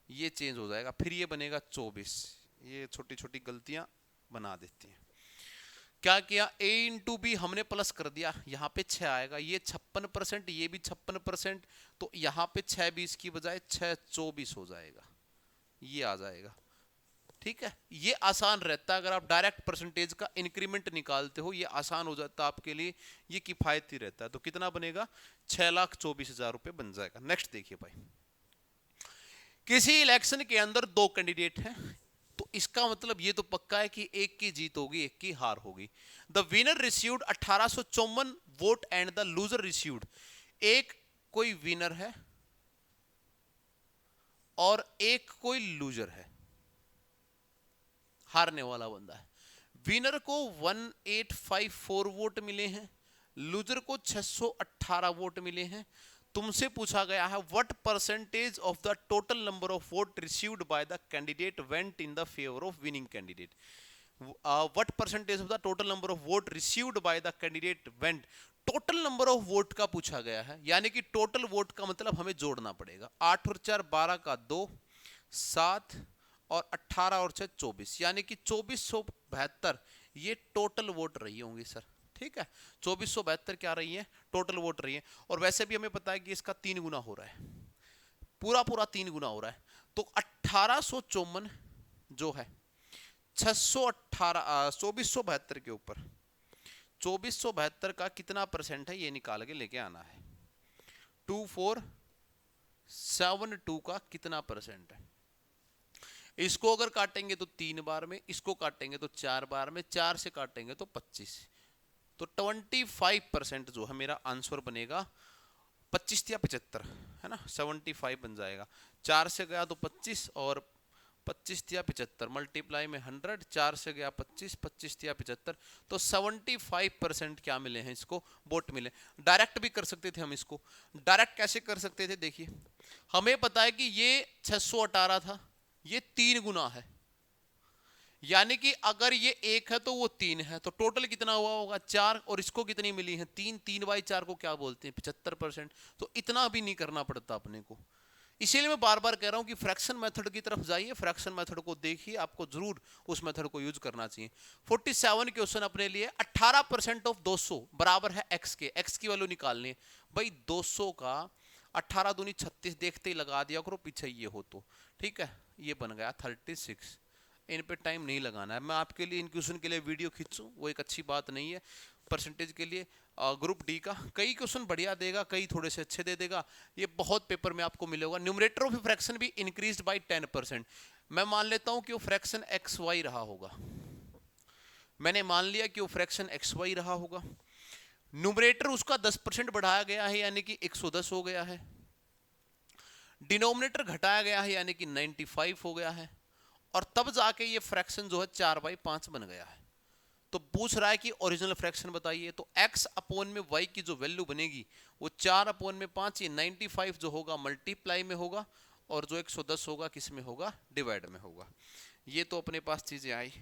ये चेंज हो जाएगा, फिर ये बनेगा 24। ये छोटी छोटी गलतियां बना देती हैं। क्या किया, a इंटू बी हमने प्लस कर दिया, यहाँ पे 6 आएगा, ये 56%, ये भी 56%, तो यहाँ पे 6 20 की बजाय 6 24 हो जाएगा, ये आ जाएगा। ठीक है, ये आसान रहता है, अगर आप डायरेक्ट परसेंटेज का इंक्रीमेंट निकालते हो ये आसान हो जाता है आपके लिए, ये किफायती रहता है। तो कितना बनेगा, 6,24,000 रुपए बन जाएगा। नेक्स्ट देखिए भाई, किसी इलेक्शन के अंदर दो कैंडिडेट हैं, तो इसका मतलब ये तो पक्का है कि एक की जीत होगी एक की हार होगी। The winner received 1854 vote and the loser received, एक कोई विनर है और एक कोई लूजर है, हारने वाला बंदा है। विनर को 1854 वोट मिले हैं, लूजर को 618 वोट मिले हैं। तुमसे पूछा गया है what percentage of the total number of vote received by the candidate went in the favour of winning candidate. What percentage of the total number of vote received by the candidate went, total number of vote का पूछा गया है, यानी कि total vote का मतलब हमें जोड़ना पड़ेगा। 8 और 4 12 का 2 7 और 18 और 6 24, यानी कि 2472 ये टोटल वोट रही होंगी सर। ठीक है, 2472 क्या रही है, टोटल वोट रही है। और वैसे भी हमें पता है कि इसका 3 गुना हो रहा है, पूरा पूरा 3 गुना हो रहा है। तो 1854 जो है 618 2472 के ऊपर 2472 का कितना परसेंट है ये निकाल के लेके आना है। 2472 का कितना परसेंट है, इसको अगर काटेंगे तो 3 बार में, इसको काटेंगे तो 4 बार में, 4 से काटेंगे तो 25, तो 25% जो है मेरा आंसर बनेगा। 25 या 75 है ना, 75 बन जाएगा। 4 से गया तो 25 और 25 या 75 मल्टीप्लाई में 100, 4 से गया 25, 25 या 75, तो 75% क्या मिले हैं इसको, वोट मिले। डायरेक्ट भी कर सकते थे हम इसको, डायरेक्ट कैसे कर सकते थे, देखिए हमें पता है कि ये 618 था, ये 3 गुना है, यानी कि अगर ये 1 है तो वो 3 है, तो टोटल कितना हुआ होगा 4, और इसको कितनी मिली है 3, 3/4 को क्या बोलते हैं 75%। तो इतना भी नहीं करना पड़ता अपने को, इसीलिए मैं बार बार कह रहा हूं कि फ्रैक्शन मेथड की तरफ जाइए, फ्रैक्शन मेथड को देखिए, आपको जरूर उस मेथड को यूज करना चाहिए। 47 क्वेश्चन अपने लिए, 18% ऑफ 200 बराबर है x के, x की वैल्यू निकालनी है भाई। 200 का 18 दूनी 36, देखते ही लगा दिया करो पीछे ये हो तो। ठीक है, ये बन गया 36। इन पे टाइम नहीं लगाना है, मैं आपके लिए इन क्वेश्चन के लिए वीडियो खींचूं वो एक अच्छी बात नहीं है। परसेंटेज के लिए ग्रुप डी का कई क्वेश्चन बढ़िया देगा, कई थोड़े से अच्छे दे देगा, ये बहुत पेपर में आपको मिलेगा। न्यूमरेटर ऑफ फ्रैक्शन भी इंक्रीज्ड बाय 10%। मैं मान लेता हूं कि वो फ्रैक्शन एक्स वाई रहा होगा, मैंने मान लिया कि वो फ्रैक्शन एक्स वाई रहा होगा, न्यूमरेटर उसका 10% बढ़ाया गया है यानी कि 110 हो गया है, डिनोमिनेटर घटाया गया है यानी कि 95 हो गया है, और तब जाके ये फ्रैक्शन जो है 4/5 बन गया है। तो पूछ रहा है कि ओरिजिनल फ्रैक्शन बताइए, तो x अपॉन में y की जो वैल्यू बनेगी वो 4/5, ये 95 जो होगा मल्टीप्लाई में होगा, और जो 110 होगा किस में होगा, डिवाइड में होगा। ये तो अपने पास चीजें आई।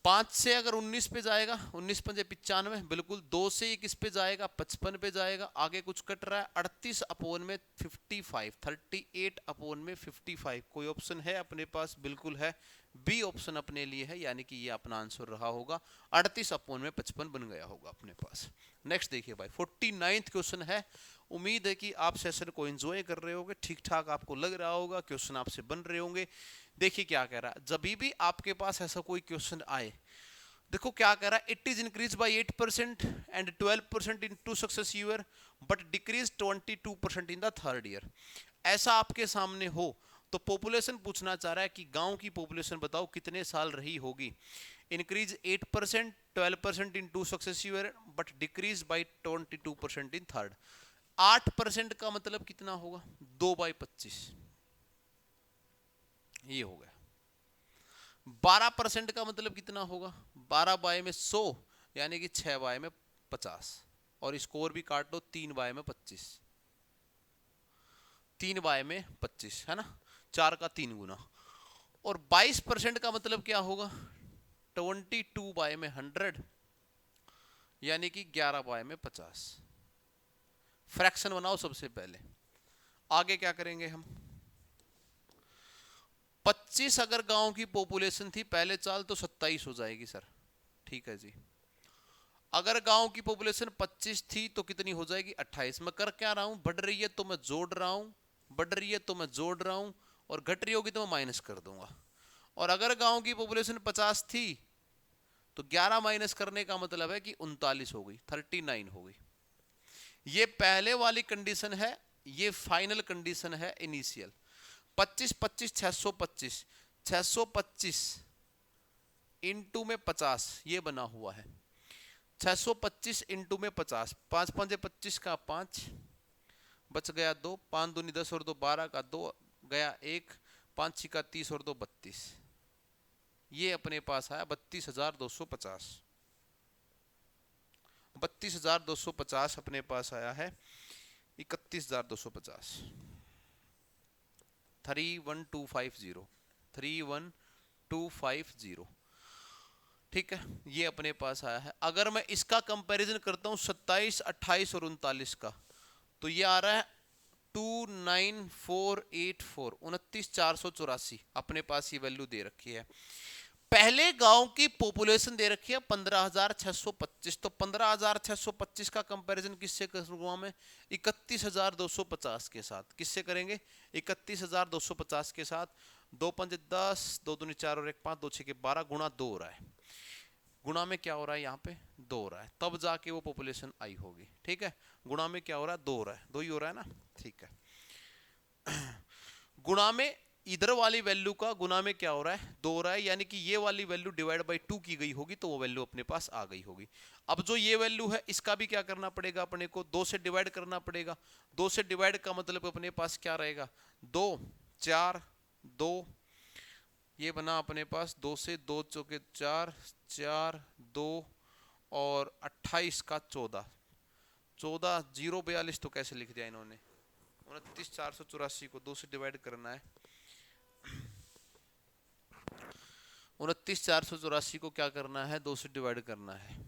5 से अगर 19 पे जाएगा, 19 पंजे 95, बिल्कुल। 2 से ये किस पे जाएगा, 55 पे जाएगा। आगे कुछ कट रहा है, 38 अपॉन में 55, 38 अपॉन में 55, कोई ऑप्शन है अपने पास, बिल्कुल है, बी ऑप्शन अपने लिए है, यानी कि ये अपना आंसर रहा होगा। 38 अपॉन में 55 बन गया होगा अपने पास। नेक्स्ट देखिए भाई, 49th क्वेश्चन है। उम्मीद है कि आप सेशन को एंजॉय कर रहे होंगे, ठीक ठाक आपको लग रहा होगा, क्वेश्चन आपसे बन रहे होंगे। देखिए क्या कह रहा है, जब भी आपके पास ऐसा कोई क्वेश्चन आए, देखो क्या कह रहा है, it is increase by 8% and 12% in 2 successive year but decrease 22% in the 3rd year. ऐसा आपके सामने हो तो पॉपुलेशन पूछना चाह रहा है कि गांव की पॉपुलेशन बताओ कितने साल रही होगी। Increase 8%, 12% in 2 successive year but decrease by 22% in 3rd। 8% का मतलब कितना होगा, 2/25, ये हो गया। 12% का मतलब कितना होगा, 12 में 100, यानी कि 6 में 50, और स्कोर भी काट लो 3 में 25। 3/25 है ना, 4 का 3 गुना। और 22% का मतलब क्या होगा, 22/100 यानी कि 11/50। फ्रैक्शन बनाओ सबसे पहले, आगे क्या करेंगे हम। 25 अगर गांव की पॉपुलेशन थी पहले साल तो 27 हो जाएगी सर, ठीक है जी। अगर गांव की पॉपुलेशन 25 थी तो कितनी हो जाएगी, 28। मैं कर क्या रहा हूं, बढ़ रही है तो मैं जोड़ रहा हूं, बढ़ रही है तो मैं जोड़ रहा हूं, और घट रही होगी तो मैं माइनस कर दूंगा। और अगर गांव की पॉपुलेशन 50 थी तो 11 माइनस करने का मतलब है कि 39 हो गई, 39 हो गई। ये पहले वाली कंडीशन है, ये फाइनल कंडीशन है इनिशियल। 25 25 625, 625 इंटू में 50 ये बना हुआ है। 625 इंटू में 50, 5 5 25 का 5 बच गया 2, 5 दूनी 10 और 2 12 का 2 गया 1, 5 6 का 30 और 2 32। ये अपने पास आया 32,250। 32,250 अपने पास आया है, 31,250। 31250, 31250, ठीक है, ये अपने पास आया है। अगर मैं इसका कंपैरिजन करता हूं 27 28 और 39 का, तो ये आ रहा है 29484, 29,484 अपने पास ये वैल्यू दे रखी है। पहले गांव की पॉपुलेशन दे रखी है 15,625, तो 15,625 का कंपैरिजन किससे करूंगा मैं, 31,250 के साथ। किससे करेंगे, 31,250 के साथ। 2 5 10, 2 दूनी 4 और 1 5, 2 6 के 12 गुणा 2 हो रहा है। गुणा में क्या हो रहा है, यहाँ पे 2 हो रहा है, तब जाके वो पॉपुलेशन आई होगी, ठीक है। गुणा में क्या हो रहा है, 2 हो रहा है, 2 ही हो रहा है ना, ठीक है। गुणा में इधर वाली वैल्यू का गुना में क्या हो रहा है, 2 हो रहा है, यानी कि ये वाली वैल्यू डिवाइड बाई 2 की गई होगी तो वो वैल्यू अपने पास आ गई होगी। अब जो ये वैल्यू है इसका भी क्या करना पड़ेगा, अपने को 2 से डिवाइड करना पड़ेगा। 2 से डिवाइड का मतलब अपने पास क्या रहेगा, 2 4 2, ये बना अपने पास 2 से 2 चौके 4 4 2 और 28 का 14, 14 0 42 तो कैसे लिख दिया इन्होंने, 29,484 को 2 से डिवाइड करना है। 29,484 को क्या करना है, 2 से डिवाइड करना है।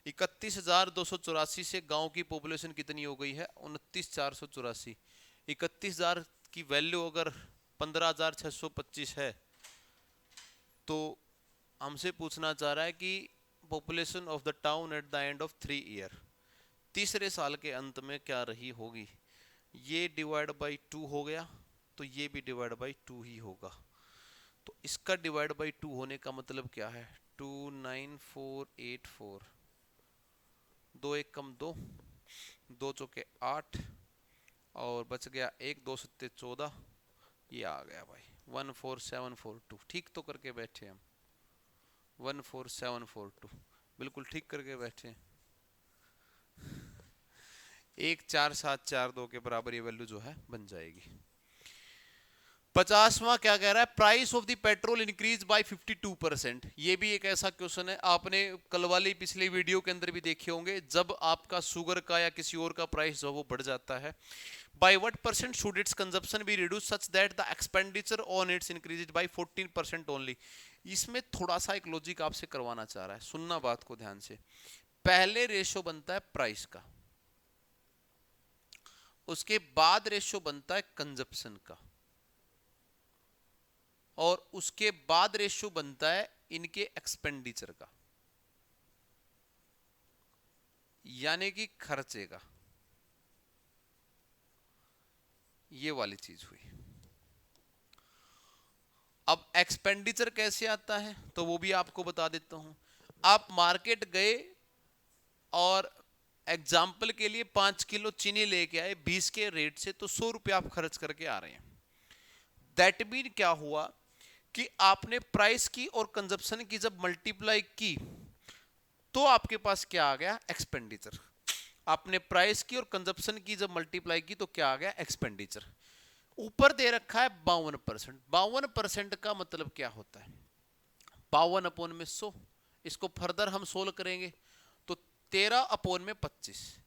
31,284 से गांव की पॉपुलेशन कितनी हो गई है, 29,484। 31,000 की वैल्यू अगर 15,625 है तो हमसे पूछना चाह रहा है कि population of the town at the end of 3 year, तीसरे साल के अंत में क्या रही होगी। ये डिवाइड बाई 2 हो गया तो ये भी डिवाइड बाई 2 ही होगा। तो इसका डिवाइड बाई 2 होने का मतलब क्या है, 29484, 2 1 कम 2, 2 चौके 8 और बच गया 1, 2 सत्ते 14, ये आ गया भाई 14742। ठीक तो करके बैठे हम, 14742 बिल्कुल ठीक करके बैठे। 14742 के बराबर ये वैल्यू जो है बन जाएगी। 50वां क्या कह रहा है, price of the petrol increase by 52%। ये भी एक ऐसा क्वेश्चन है, आपने कल वाली पिछले वीडियो के अंदर भी देखे होंगे, जब आपका शुगर का या किसी और का प्राइस जो वो बढ़ जाता है, by what percent should its consumption be reduced such that the expenditure on its increased by 14% only। इसमें थोड़ा सा एक लॉजिक आपसे करवाना चाह रहा है, सुनना बात को ध्यान से। पहले रेशो बनता है प्राइस का, उसके बाद रेशो बनता है कंजप्शन का, और उसके बाद रेशो बनता है इनके एक्सपेंडिचर का, यानी कि खर्चे का। ये वाली चीज हुई। अब एक्सपेंडिचर कैसे आता है तो वो भी आपको बता देता हूं। आप मार्केट गए और एग्जाम्पल के लिए 5 किलो चीनी लेके आए 20 के रेट से, तो 100 रुपये आप खर्च करके आ रहे हैं। दैट मीन क्या हुआ कि आपने प्राइस की और कंजप्शन की जब मल्टीप्लाई की तो आपके पास क्या आ गया, एक्सपेंडिचर। आपने प्राइस की और कंजप्शन की जब मल्टीप्लाई की तो क्या आ गया, एक्सपेंडिचर। ऊपर दे रखा है 52%। 52% का मतलब क्या होता है, 52 अपॉन में 100। इसको फर्दर हम सोल्व करेंगे तो 13/25।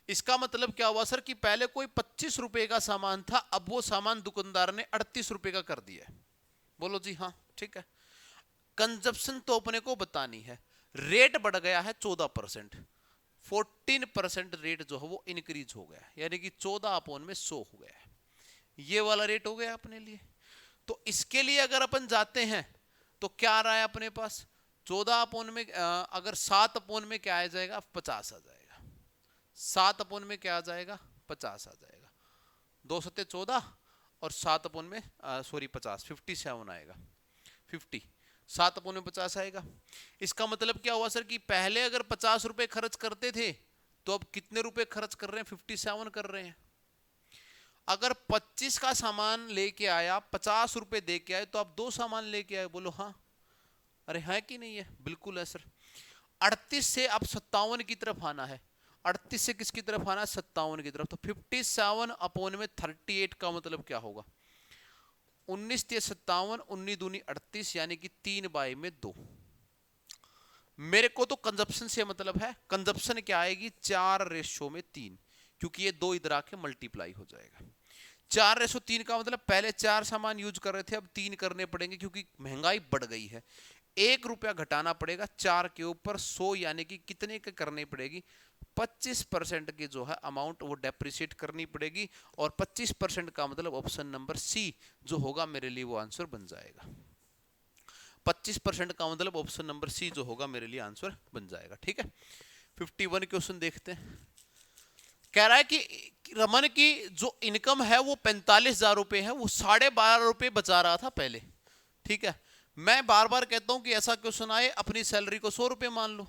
इसका मतलब क्या हुआ सर कि पहले कोई 25 रुपए का सामान था, अब वो सामान दुकानदार ने 38 रुपए का कर दिया है। बोलो जी हाँ, ठीक है। कंजप्शन तो अपने को बतानी है। रेट बढ़ गया है 14%, 14% रेट जो है वो इंक्रीज हो गया, यानी कि 14/100 हो गया है। ये वाला रेट हो गया अपने लिए। तो इसके लिए अगर अपन जाते हैं तो क्या आ रहा है अपने पास, 14 में अगर 7 में क्या आ जाएगा, 50 आ जाएगा। 7 में क्या आ जाएगा, 50 आ जाएगा। 2 सत्ते 14 और 7 में सॉरी 50, 57 आएगा। 50 7 में 50 आएगा। इसका मतलब क्या हुआ सर कि पहले अगर 50 रुपए खर्च करते थे तो अब कितने रुपए खर्च कर रहे हैं, 57 कर रहे हैं। अगर 25 का सामान लेके आया, 50 रुपए दे के आए, तो आप 2 सामान लेके आए। बोलो हाँ, अरे है कि नहीं है, बिल्कुल है सर। 38 से अब 57 की तरफ आना है। 38 से किसकी तरफ आना है, 57 की तरफ। तो 57/38 का मतलब क्या होगा, 19 से 57, 19 दूनी 38, यानी कि 3/2। मेरे को तो कंजप्शन से मतलब है, कंजप्शन क्या आएगी, 4:3, क्योंकि ये 2 इधर आके मल्टीप्लाई हो जाएगा। 4:3 का मतलब पहले 4 सामान यूज कर रहे थे, अब 3 करने पड़ेंगे क्योंकि महंगाई बढ़ गई है। 1 रुपया घटाना पड़ेगा 4 के ऊपर 100, यानी कि कितने की करनी पड़ेगी, 25% की जो है अमाउंट वो डेप्रिशिएट करनी पड़ेगी। और 25% का मतलब ऑप्शन नंबर सी जो होगा मेरे लिए वो आंसर बन जाएगा। 25% का मतलब ऑप्शन नंबर सी जो होगा मेरे लिए आंसर बन जाएगा। ठीक है, 51 क्वेश्चन देखते हैं। कह रहा है कि रमन की जो इनकम है वो 45,000 रुपए है, वो 12.5 रुपए बचा रहा था पहले। ठीक है, मैं बार बार कहता हूं कि ऐसा क्वेश्चन आए अपनी सैलरी को 100 रुपए मान लो।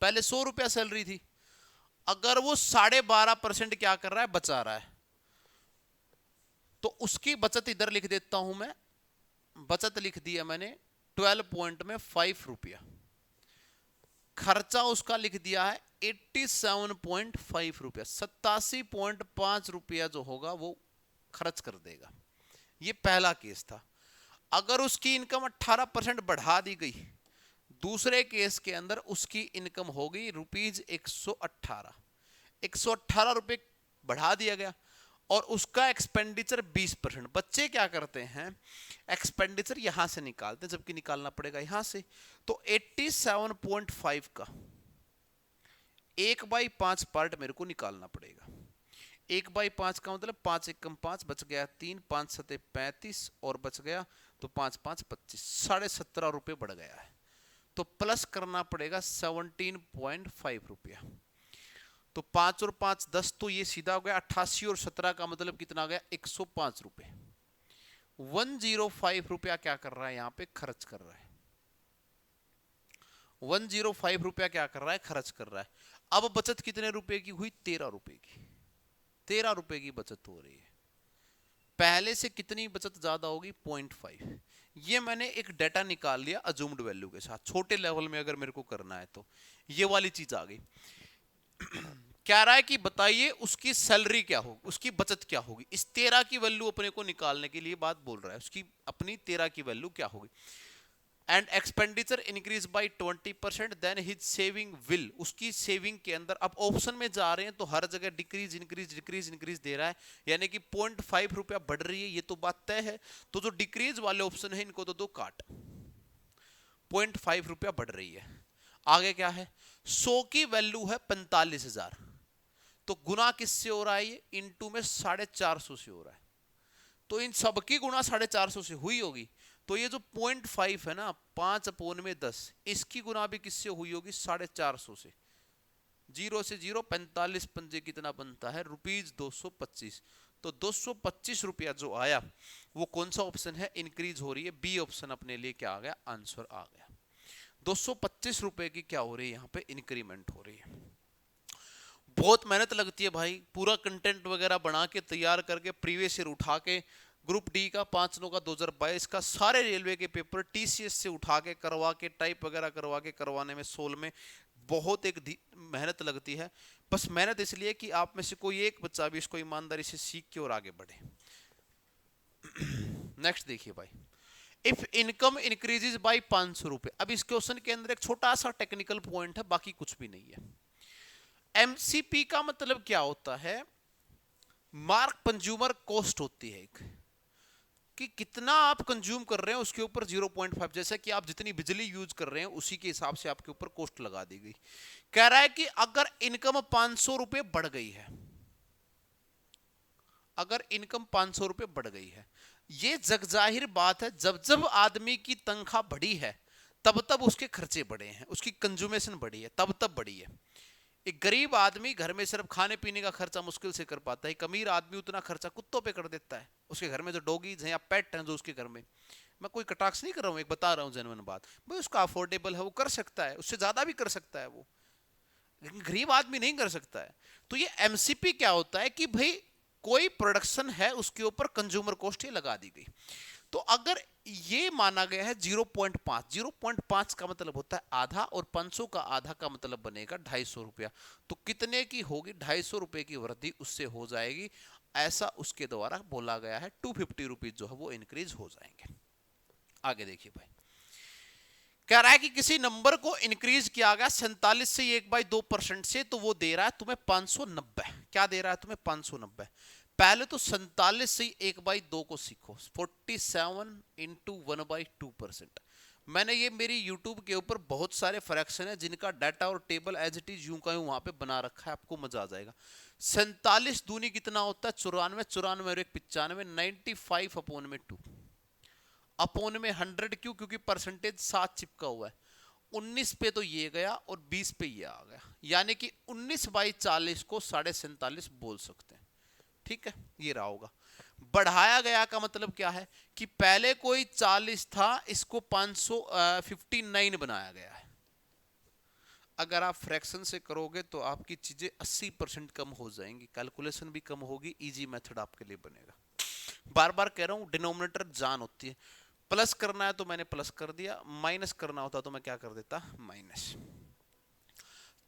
पहले 100 रुपया सैलरी थी, अगर वो 12.5% क्या कर रहा है, बचा रहा है, तो उसकी बचत इधर लिख देता हूं मैं। बचत लिख दिया मैंने 12.5 रुपया। खर्चा उसका लिख दिया है 87.5 रुपया। 87.5 रुपया जो होगा वो खर्च कर देगा। ये पहला केस था। अगर उसकी इनकम 18% बढ़ा दी गई, दूसरे केस के अंदर उसकी इनकम हो गई ₹118। 118 रुपए बढ़ा दिया गया और उसका एक्सपेंडिचर 20%। बच्चे क्या करते हैं, एक्सपेंडिचर यहां से निकालते हैं, जबकि निकालना पड़ेगा यहां से। तो 87.5 का 1/5 पार्ट मेरे को निकालना पड़ेगा। 1/5 का मतलब 5 एकम 5, बच गया 3, 5 सते 35 और बच गया तो 5 5 25, 17.5 रुपए बढ़ गया है। तो प्लस करना पड़ेगा 17.5 रुपया। तो 5 और 5 10, तो ये सीधा हो गया 88 और 17 का मतलब कितना आ गया, 105 रुपए। 105 रुपया क्या कर रहा है, यहां पे खर्च कर रहा है। 105 रुपया क्या कर रहा है, खर्च कर रहा है। अब बचत कितने रुपए की हुई, 13 रुपए की। 13 रुपए की बचत हो रही है। पहले से कितनी बचत ज्यादा होगी, 0.5। ये मैंने एक डाटा निकाल लिया अज्यूम्ड वैल्यू के साथ। छोटे लेवल में अगर मेरे को करना है तो ये वाली चीज आ गई। क्या रहा है कि बताइए उसकी सैलरी क्या होगी, उसकी बचत क्या होगी। इस 13 की वैल्यू अपने को निकालने के लिए बात बोल रहा है, उसकी अपनी 13 की वैल्यू क्या होगी। And expenditure increase by 20%, then his saving will, उसकी सेविंग के अंदर, अब ऑप्शन में जा रहे हैं तो हर जगह डिक्रीज इंक्रीज डिक्रीज इंक्रीज दे रहा है, यानी कि 0.5 रुपया बढ़ रही है, ये तो बात तय है। तो जो डिक्रीज वाले ऑप्शन है इनको तो दो काट, 0.5 रुपया बढ़ रही है। आगे क्या है, 100 की वैल्यू है 45,000, तो गुना किससे हो रहा है, ये इंटू में 450 से हो रहा है। तो इन सबकी गुना 450 से हुई होगी। तो ये जो 0.5 है ना, 5/10, इसकी गुना भी किससे हुई होगी, 450 से। 0 से 0, 45 पंजे कितना बनता है, ₹225। तो 225 रुपया जो आया वो कौन सा ऑप्शन है, इंक्रीज हो रही है। बी ऑप्शन अपने लिए क्या आ गया, आंसर आ गया। 225 रुपए की क्या हो रही है, यहाँ पे इंक्रीमेंट हो रही है। बहुत मेहनत लगती है भाई, पूरा कंटेंट वगैरह बना के तैयार करके प्रीवियस ईयर उठा के, ग्रुप डी का 5/9 का 2022 का सारे रेलवे के पेपर टीसीएस से उठा के करवा के, टाइप वगैरह करवा के, करवाने में सोल में बहुत एक मेहनत लगती है। बस मेहनत इसलिए कि आप में से कोई एक बच्चा भी इसको ईमानदारी से सीख के और आगे बढ़े। नेक्स्ट देखिए भाई, इफ इनकम इंक्रीजेज बाय 500 रुपए। अब इस क्वेश्चन के अंदर एक छोटा सा टेक्निकल पॉइंट है, बाकी कुछ भी नहीं है। एमसीपी का मतलब क्या होता है? मार्क कंज्यूमर कॉस्ट होती है एक, कि कितना आप कंज्यूम कर रहे हैं उसके ऊपर 0.5, जैसे कि आप जितनी बिजली यूज कर रहे हैं उसी के हिसाब से आपके ऊपर कॉस्ट लगा दी गई। कह रहा है कि अगर इनकम 500 रुपए बढ़ गई है, अगर इनकम 500 रुपए बढ़ गई है, ये जगजाहिर बात है जब जब आदमी की तनख्वाह बढ़ी है तब तब उसके खर्चे बढ़े हैं, उसकी कंज्यूमेशन बढ़ी है, तब तब बढ़ी है। एक गरीब आदमी घर में सिर्फ खाने पीने का खर्चा मुश्किल से कर पाता है, एक अमीर आदमी उतना खर्चा कुत्तों पे कर देता है, उसके घर में जो डॉगीज हैं या पेट हैं जो उसके घर में। मैं कोई कटाक्ष नहीं कर रहा हूँ, एक बता रहा हूँ जेन्युइन बात, भाई उसका अफोर्डेबल है, वो कर सकता है, उससे ज्यादा भी कर सकता है वो, लेकिन गरीब आदमी नहीं कर सकता है। तो ये एमसीपी क्या होता है कि भाई कोई प्रोडक्शन है उसके ऊपर कंज्यूमर कॉस्ट ही लगा दी गई। तो अगर ये माना गया है 0.5, 0.5 का मतलब होता है आधा, और 500 का आधा का मतलब बनेगा 250 रुपया। तो कितने की होगी? 250 रुपए की वृद्धि उससे हो जाएगी, ऐसा उसके द्वारा बोला गया है। 250 रुपीज जो है वो इंक्रीज हो जाएंगे। आगे देखिए भाई, कह रहा है कि किसी नंबर को इंक्रीज किया गया 47 से 1/2% से, तो वो दे रहा है तुम्हें 590। क्या दे रहा है तुम्हें? 590। पहले तो 47 से 1/2 को सीखो। 47 इंटू 1/2%। मैंने ये मेरी YouTube के ऊपर बहुत सारे फ्रैक्शन है जिनका डाटा और टेबल एज इट इज यूं का यूं वहां पे बना रखा है, आपको मजा आ जाएगा। 47 दूनी कितना होता है? 94, 94 और 1 95, 95 अपॉन में 2, अपोन में 100। क्यों? क्योंकि परसेंटेज साथ चिपका हुआ है। 19 पे तो ये गया और 20 पे ये आ गया, यानी कि 19/40 को 47.5 बोल सकते हैं। ठीक है, ये रहा होगा। बढ़ाया गया का मतलब क्या है कि पहले कोई 40 था, इसको 559 बनाया गया है। अगर आप फ्रैक्शन से करोगे तो आपकी चीजें 80% कम हो जाएंगी, कैलकुलेशन भी कम होगी, इजी मेथड आपके लिए बनेगा। बार बार कह रहा हूं, डिनोमिनेटर जान होती है। प्लस करना है तो मैंने प्लस कर दिया, माइनस करना होता तो मैं क्या कर देता? माइनस।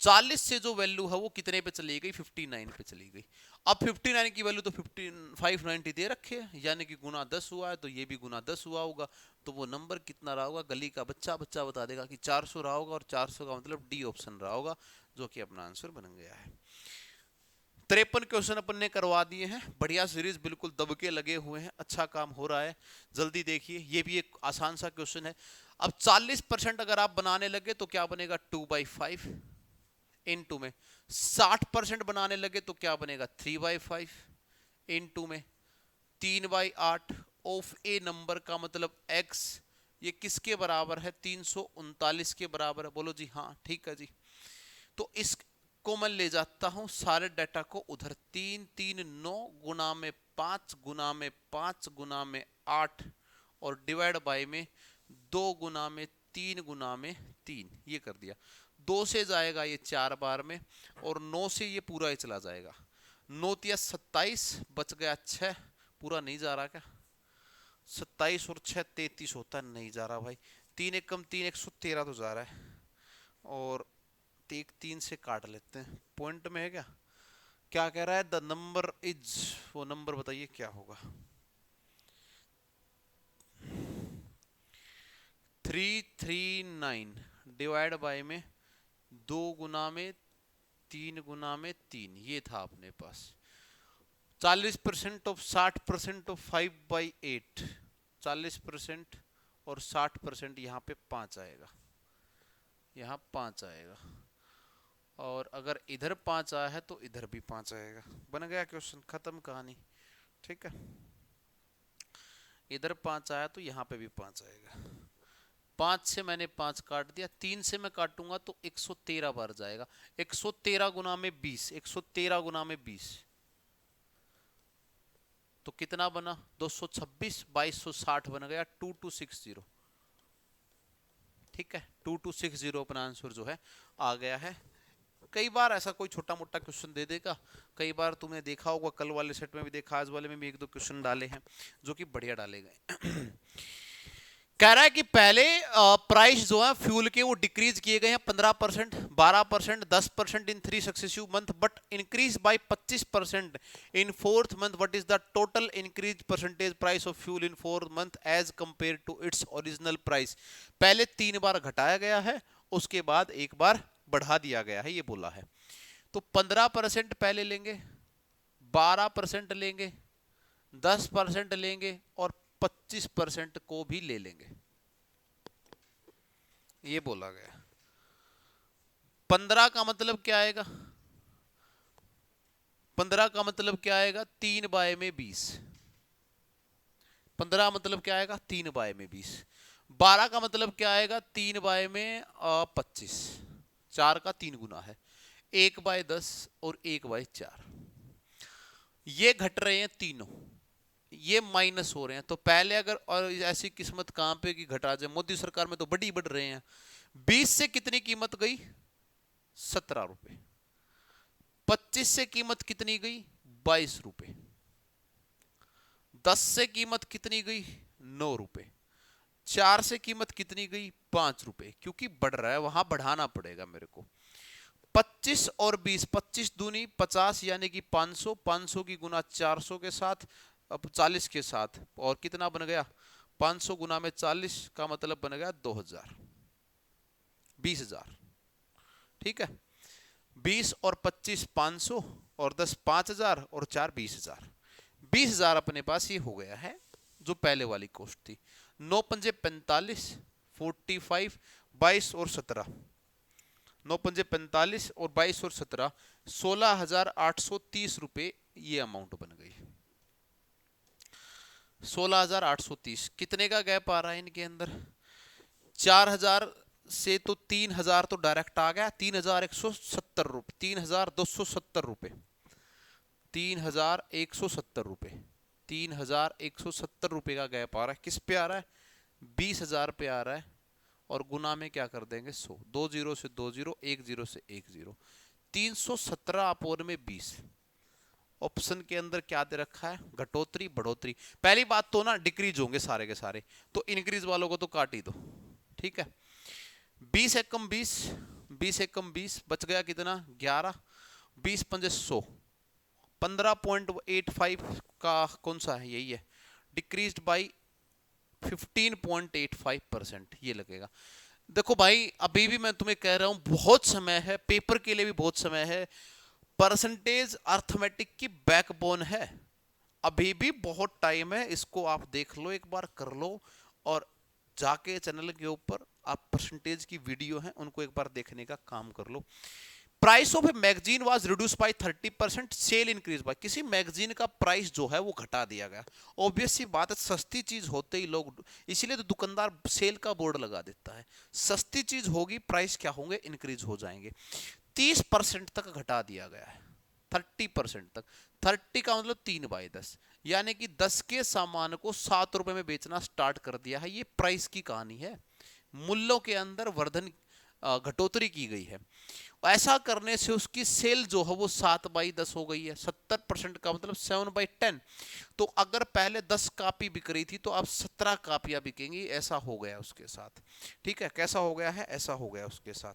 40 से जो वैल्यू है वो कितने पे चली गई? 59 पे चली गई। अब 59 की वैल्यू तो 590 दे रखे है, यानी कि गुना 10 हुआ है, तो ये भी गुना 10 हुआ होगा। तो वो नंबर कितना रहा होगा? गली का बच्चा बच्चा बता देगा कि 400 रहा होगा, और 400 का मतलब डी ऑप्शन रहा होगा, जो कि अपना आंसर बन गया है। 53 क्वेश्चन अपन ने करवा दिए हैं। बढ़िया सीरीज, बिल्कुल दबके लगे हुए हैं, अच्छा काम हो रहा है। जल्दी देखिए, ये भी एक आसान सा क्वेश्चन है। अब 40% अगर आप बनाने लगे तो क्या बनेगा? 2/5 इनटू में 60% बनाने लगे तो क्या बनेगा? 3/5 इनटू में 3/8 ऑफ ए नंबर का मतलब x। ये किसके बराबर है? 339 के बराबर है। बोलो जी हाँ, ठीक है जी। तो इस को मैं ले जाता हूं सारे डाटा को उधर। 3 3 9 गुना में 5 गुना में 5 गुना में 8 और डिवाइड बाय में 2 गुना में 3 गुना में 3, ये कर दिया। 2 से जाएगा ये 4 बार में, और 9 से ये पूरा ही चला जाएगा। 9 तिया 27, बच गया 6, पूरा नहीं जा रहा क्या? 27 और 6 33 होता, नहीं जा रहा भाई। 3 एक कम 3, 113 तो जा रहा है, और एक 3 से काट लेते हैं। पॉइंट में है क्या? क्या कह रहा है? द नंबर इज, वो नंबर बताइए क्या होगा? 339 डिवाइड बाय में 2 गुना में 3 गुना में 3, ये था अपने पास। 40% ऑफ 60% ऑफ 5/8, 40% और 60%, यहाँ पे 5 आएगा, यहाँ 5 आएगा, और अगर इधर 5 आया है तो इधर भी 5 आएगा। बन गया क्वेश्चन, खत्म कहानी। ठीक है, इधर 5 आया तो यहाँ पे भी 5 आएगा। 5 से मैंने 5 काट दिया, 3 से मैं काटूंगा तो 113 बार जाएगा। 113 गुना में 20, 113 गुना में 20 तो कितना बना? 226, 2260 बन गया। 2260, ठीक है, 2260 अपना आंसर जो है आ गया है। कई बार ऐसा कोई छोटा मोटा क्वेश्चन दे देगा, कई बार तुमने देखा होगा, कल वाले सेट में भी देखा, आज वाले में भी 1-2 क्वेश्चन डाले हैं जो कि बढ़िया डाले गए। कह रहा है कि पहले प्राइस जो है फ्यूल के वो डिक्रीज किए गए हैं 15%, 12%, 10% in 3 successive month, but increase by 25% in 4th month. What is the total increase percentage price of fuel in 4th month as compare to its original price? पहले 3 बार घटाया गया है, उसके बाद एक बार बढ़ा दिया गया है, ये बोला है. तो 15% पहले लेंगे, 12% लेंगे, 10% लेंगे और 25% को भी ले लेंगे, ये बोला गया. 15 का मतलब क्या आएगा? 15 का मतलब क्या आएगा? 3 बाय में 20. 15 मतलब क्या आएगा? 3 बाय में 20. 12 का मतलब क्या आएगा? 3 बाय में 25. 4 का 3 गुना है. 1 बाय 10 और 1 बाय 4. ये घट रहे हैं तीनों, ये माइनस हो रहे हैं. तो पहले अगर, और ऐसी किस्मत कहां पे कि घटा जाए, मोदी सरकार में तो बढ़ी बढ़ रहे हैं. 20 से कितनी कीमत गई? 17 रुपए. 25 से कीमत कितनी गई? 22 रुपए. 10 से कीमत कितनी गई? 9 रुपए. 4 से कीमत कितनी गई? 5 रुपए. क्योंकि बढ़ रहा है, वहां बढ़ाना पड़ेगा मेरे को. 25 और 20, 25 दूनी 50 यानी कि 500, 500 की गुना 400 के साथ, अब 40 के साथ, और कितना बन गया? 500 गुना में 40 का मतलब बन गया 2000, 20,000. ठीक है. 20 और 25 500 और 10 5000 और 4 20,000. 20,000 अपने पास ये हो गया है, जो पहले वाली कॉस्ट थी. 9 पंजे 45, 45, 22 और 17, 9 पंजे 45 और 22 और 17, 16,830 रुपए ये अमाउंट बन गई. 16,830. कितने का गैप आ रहा है इनके अंदर? 4,000 से तो 3,000 तो डायरेक्ट आ गया. 3,170 रुपए, 3,270 रुपए, 3,170 रुपए, 3,170 रुपए का गैप आ रहा है. किस पे आ रहा है? 20,000 पे आ रहा है. और गुना में क्या कर देंगे? 100. 2 जीरो से 2 जीरो, 1 जीरो से 1 जीरो. 317 अपोन में 20. ऑप्शन के अंदर क्या दे रखा है? घटोतरी बढ़ोतरी. पहली बात तो ना डिक्रीज होंगे सारे के सारे, तो इंक्रीज वालों को तो काट ही दो. ठीक है. 20 एकम 20, 20 एकम 20, बच गया कितना? 11. 20 पंजे 100. 15.85 का कौन सा है? यही है. डिक्रीज्ड बाई 15.85%, ये लगेगा. देखो भाई, अभी भी मैं तुम्हें कह रहा हूं बहुत समय है, पेपर के लिए भी बहुत समय है. परसेंटेज अर्थमेटिक की बैकबोन है, अभी भी बहुत टाइम है. इसको आप देख लो, एक बार कर लो, और जाके चैनल के ऊपर आप परसेंटेज की वीडियो हैं उनको एक बार देखने का काम कर लो. Price of a magazine was reduce by 30%, sale increase by. किसी मैगजीन का प्राइस जो है वो घटा दिया गया. ऑब्वियस सी बात है, सस्ती चीज होते ही लोग, इसीलिए तो दुकानदार सेल का बोर्ड लगा देता है. सस्ती चीज होगी, प्राइस क्या होंगे? इंक्रीज हो जाएंगे. 30% तक घटा दिया गया है, 30% तक. 30 का मतलब 3/10, यानी कि 10 के सामान को 7 रुपए में बेचना स्टार्ट कर दिया है. ये प्राइस की कहानी है. मूल्यों के अंदर वर्धन, घटोतरी की गई है. ऐसा करने से उसकी सेल जो है वो 7/10 हो गई है. 70% का मतलब 7/10. तो अगर पहले 10 कापी बिक रही थी तो अब 17 कापियां बिकेंगी. ऐसा हो गया उसके साथ. ठीक है. कैसा हो गया है? ऐसा हो गया उसके साथ.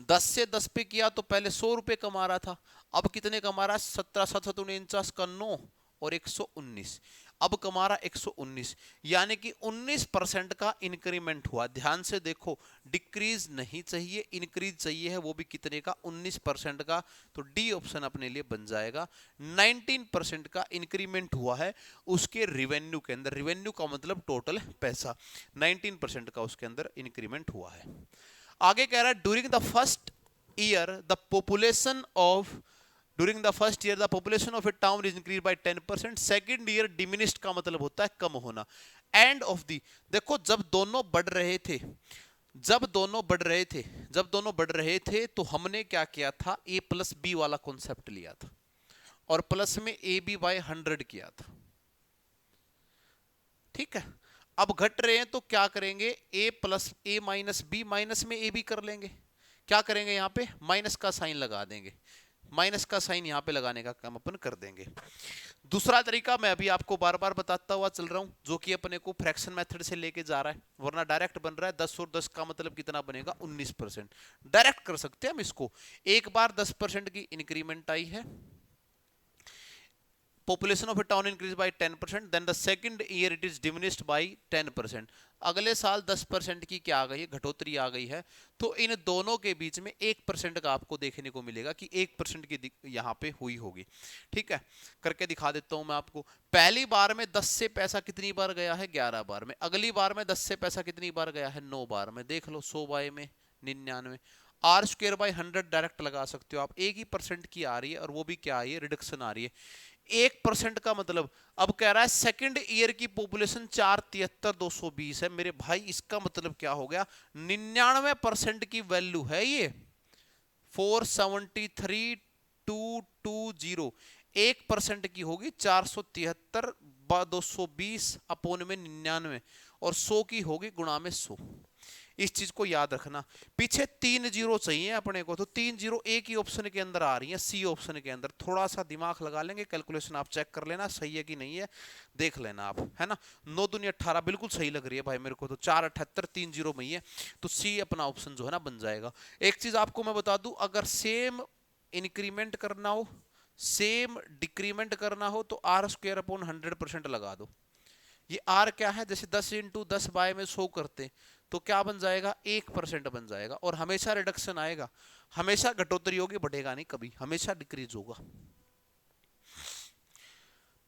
10 से 10 पे किया तो पहले 100 रुपए कमा रहा था, अब कितने कमा रहा है? 17 7 7 49 का 9 और 119, अब कमा रहा 119. यानी कि 19% का इंक्रीमेंट हुआ. ध्यान से देखो, डिक्रीज नहीं चाहिए, इंक्रीज चाहिए है, वो भी कितने का? 19% का. तो डी ऑप्शन अपने लिए बन जाएगा. 19% का इंक्रीमेंट हुआ है उसके रिवेन्यू के अंदर. रिवेन्यू का मतलब टोटल पैसा. 19% का उसके अंदर इंक्रीमेंट हुआ है. आगे कह रहा है during the first year the population of, during the first year the population of A town is increase by 10%. Second year diminished का मतलब होता है कम होना. एंड ऑफ दी, देखो जब दोनों बढ़ रहे थे, जब दोनों बढ़ रहे थे, जब दोनों बढ़ रहे थे तो हमने क्या किया था? ए प्लस बी वाला कॉन्सेप्ट लिया था और प्लस में ए बी बाय 100 किया था. ठीक है. अब घट रहे हैं तो क्या करेंगे? a plus A minus B, minus में ए बी कर लेंगे. क्या करेंगे? यहां पे माइनस का साइन लगा देंगे. माइनस का साइन यहां पे लगाने का काम अपन कर देंगे. दूसरा तरीका मैं अभी आपको बार बार बताता हुआ चल रहा हूं, जो कि अपने को फ्रैक्शन मेथड से लेके जा रहा है, वरना डायरेक्ट बन रहा है 10 और 10 का मतलब कितना बनेगा 19%। डायरेक्ट कर सकते हैं हम इसको। एक बार 10% की इंक्रीमेंट आई है, population of a town increased by 10%, then the second year it is diminished by 10%। अगले साल 10% की क्या आ गई है, घटोतरी आ गई है। तो इन दोनों के बीच में 1% का आपको देखने को मिलेगा कि 1% की यहाँ पे हुई होगी। ठीक है, करके दिखा देता हूं मैं आपको। पहली बार में 10 से पैसा कितनी बार गया है, 11 बार में। अगली बार में 10 से पैसा कितनी बार गया है, 9 बार में। देख लो 100 बाय में 99। आर स्क्र बाई 100 डायरेक्ट लगा सकते हो आप। एक ही परसेंट की आ रही है और वो भी क्या आ रही है, रिडक्शन आ रही है। 1% का मतलब, अब कह रहा है सेकंड ईयर की पॉपुलेशन 473,220 है मेरे भाई। इसका मतलब क्या हो गया, 99% की वैल्यू है ये, 473,220। 1% की होगी 473,220 अपोन में 99, और 100 की होगी गुणा में 100। इस चीज को याद रखना। पीछे 3 जीरो चाहिए अपने को, तो 3 जीरो एक ही ऑप्शन के अंदर आ रही है, सी ऑप्शन के अंदर। थोड़ा सा दिमाग लगा लेंगे, कैलकुलेशन आप चेक कर लेना सही है कि नहीं है, देख लेना आप, है ना। 9 दूनी 18 बिल्कुल सही लग रही है भाई मेरे को, तो 478 3 जीरो में ही है, तो सी अपना ऑप्शन जो है ना बन जाएगा। एक चीज आपको मैं बता दूं, अगर सेम इंक्रीमेंट करना हो, सेम डिक्रीमेंट करना हो, तो आर स्क्वायर अपॉन 100% लगा दो। ये आर क्या है, जैसे 10 इंटू 10 बाय में 100 करते, तो क्या बन जाएगा, 1% बन जाएगा। और हमेशा रिडक्शन आएगा, हमेशा घटोतरी होगी, बढ़ेगा नहीं कभी, हमेशा डिक्रीज होगा।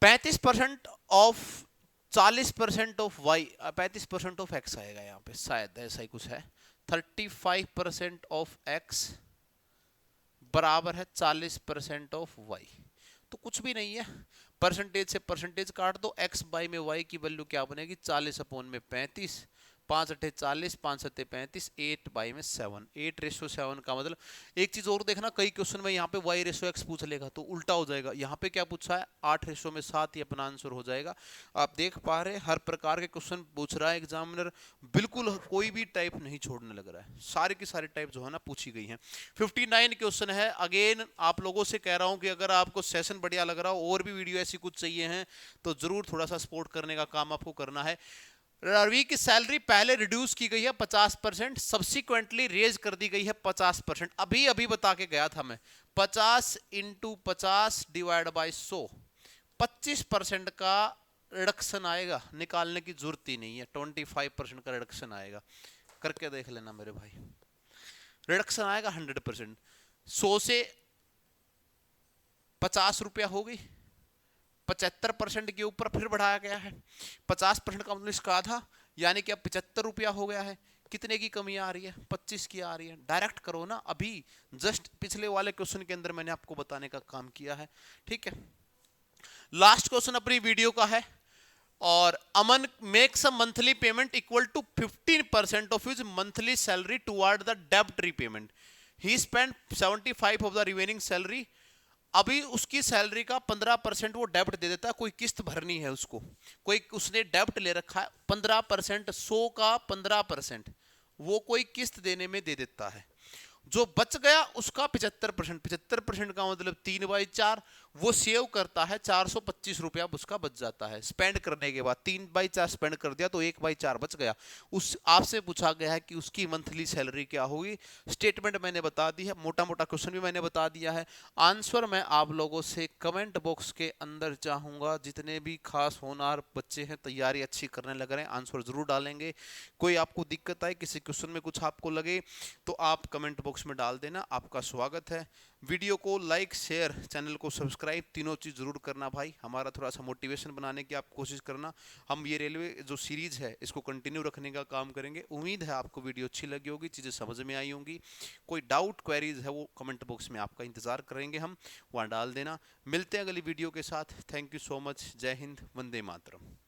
35% of 40% of Y, 35% of X आएगा यहाँ पे, शायद ऐसा ही कुछ है। 35% ऑफ एक्स बराबर है 40% ऑफ वाई। तो कुछ भी नहीं है, परसेंटेज से परसेंटेज काट दो, एक्स बाई में वाई की वैल्यू क्या बनेगी, 40 अपोन में 35, 5 अठे 40, 5 सत्ते 35, 8 बाई में 7, 8:7 का मतलब। एक चीज और देखना, कई क्वेश्चन में यहाँ पे वाई रेशो एक्स पूछ लेगा तो उल्टा हो जाएगा। यहाँ पे क्या पूछा है, 8:7 ही अपना आंसर हो जाएगा। आप देख पा रहे हैं हर प्रकार के क्वेश्चन पूछ रहा है एग्जामिनर, बिल्कुल कोई भी टाइप नहीं छोड़ने लग रहा है, सारे की सारी टाइप जो है ना पूछी गई है। 59 क्वेश्चन है। अगेन आप लोगों से कह रहा हूं कि अगर आपको सेशन बढ़िया लग रहा हो और भी वीडियो ऐसी कुछ चाहिए हैं, तो जरूर थोड़ा सा सपोर्ट करने का काम आपको करना है। रवि की सैलरी पहले रिड्यूस की गई है 50%, सब्सिक्वेंटली रेज कर दी गई है 50%। अभी अभी बता के गया था मैं, 50 इंटू 50 डिवाइड बाई 100, 25% का रिडक्शन आएगा, निकालने की जरूरत ही नहीं है, 25% का रिडक्शन आएगा। करके देख लेना मेरे भाई, रिडक्शन आएगा 100%। 100 से 50 रुपया हो गई, 75% के ऊपर फिर बढ़ाया गया है, 50% का मतलब इसका आधा, यानी कि अब 75 रुपया हो गया है। कितने की कमी आ रही है, 25 की आ रही है। डायरेक्ट करो ना, अभी जस्ट पिछले वाले क्वेश्चन के अंदर मैंने आपको बताने का काम किया है। ठीक है, लास्ट क्वेश्चन अपनी वीडियो का है, और Aman makes a monthly payment equal to 15% of his monthly salary toward the डेब्ट repayment. He spend 75 of the remaining salary. अभी उसकी सैलरी का 15% वो डेब्ट दे देता है, कोई किस्त भरनी है उसको, कोई उसने डेब्ट ले रखा है 15%, 100 का 15% वो कोई किस्त देने में दे देता है। जो बच गया उसका 75%, 75% का मतलब 3/4 वो सेव करता है, 425 रुपया उसका बच जाता है स्पेंड करने के बाद। 3/4 स्पेंड कर दिया तो 1/4 बच गया। उस आपसे पूछा गया है कि उसकी मंथली सैलरी क्या होगी। स्टेटमेंट मैंने बता दी है, मोटा मोटा क्वेश्चन भी मैंने बता दिया है। आंसर मैं आप लोगों से कमेंट बॉक्स के अंदर चाहूंगा, जितने भी खास होनहार बच्चे हैं, तैयारी अच्छी करने लग रहे हैं, आंसर जरूर डालेंगे। कोई आपको दिक्कत आए, किसी क्वेश्चन में कुछ आपको लगे, तो आप कमेंट बॉक्स में डाल देना, आपका स्वागत है। वीडियो को लाइक, शेयर, चैनल को सब्सक्राइब, तीनों चीज़ जरूर करना भाई, हमारा थोड़ा सा मोटिवेशन बनाने की आप कोशिश करना। हम ये रेलवे जो सीरीज़ है इसको कंटिन्यू रखने का काम करेंगे। उम्मीद है आपको वीडियो अच्छी लगी होगी, चीज़ें समझ में आई होंगी। कोई डाउट क्वेरीज है वो कमेंट बॉक्स में आपका इंतज़ार करेंगे, हम वहाँ डाल देना। मिलते हैं अगली वीडियो के साथ। Thank you so much. जय हिंद, वंदे मातरम।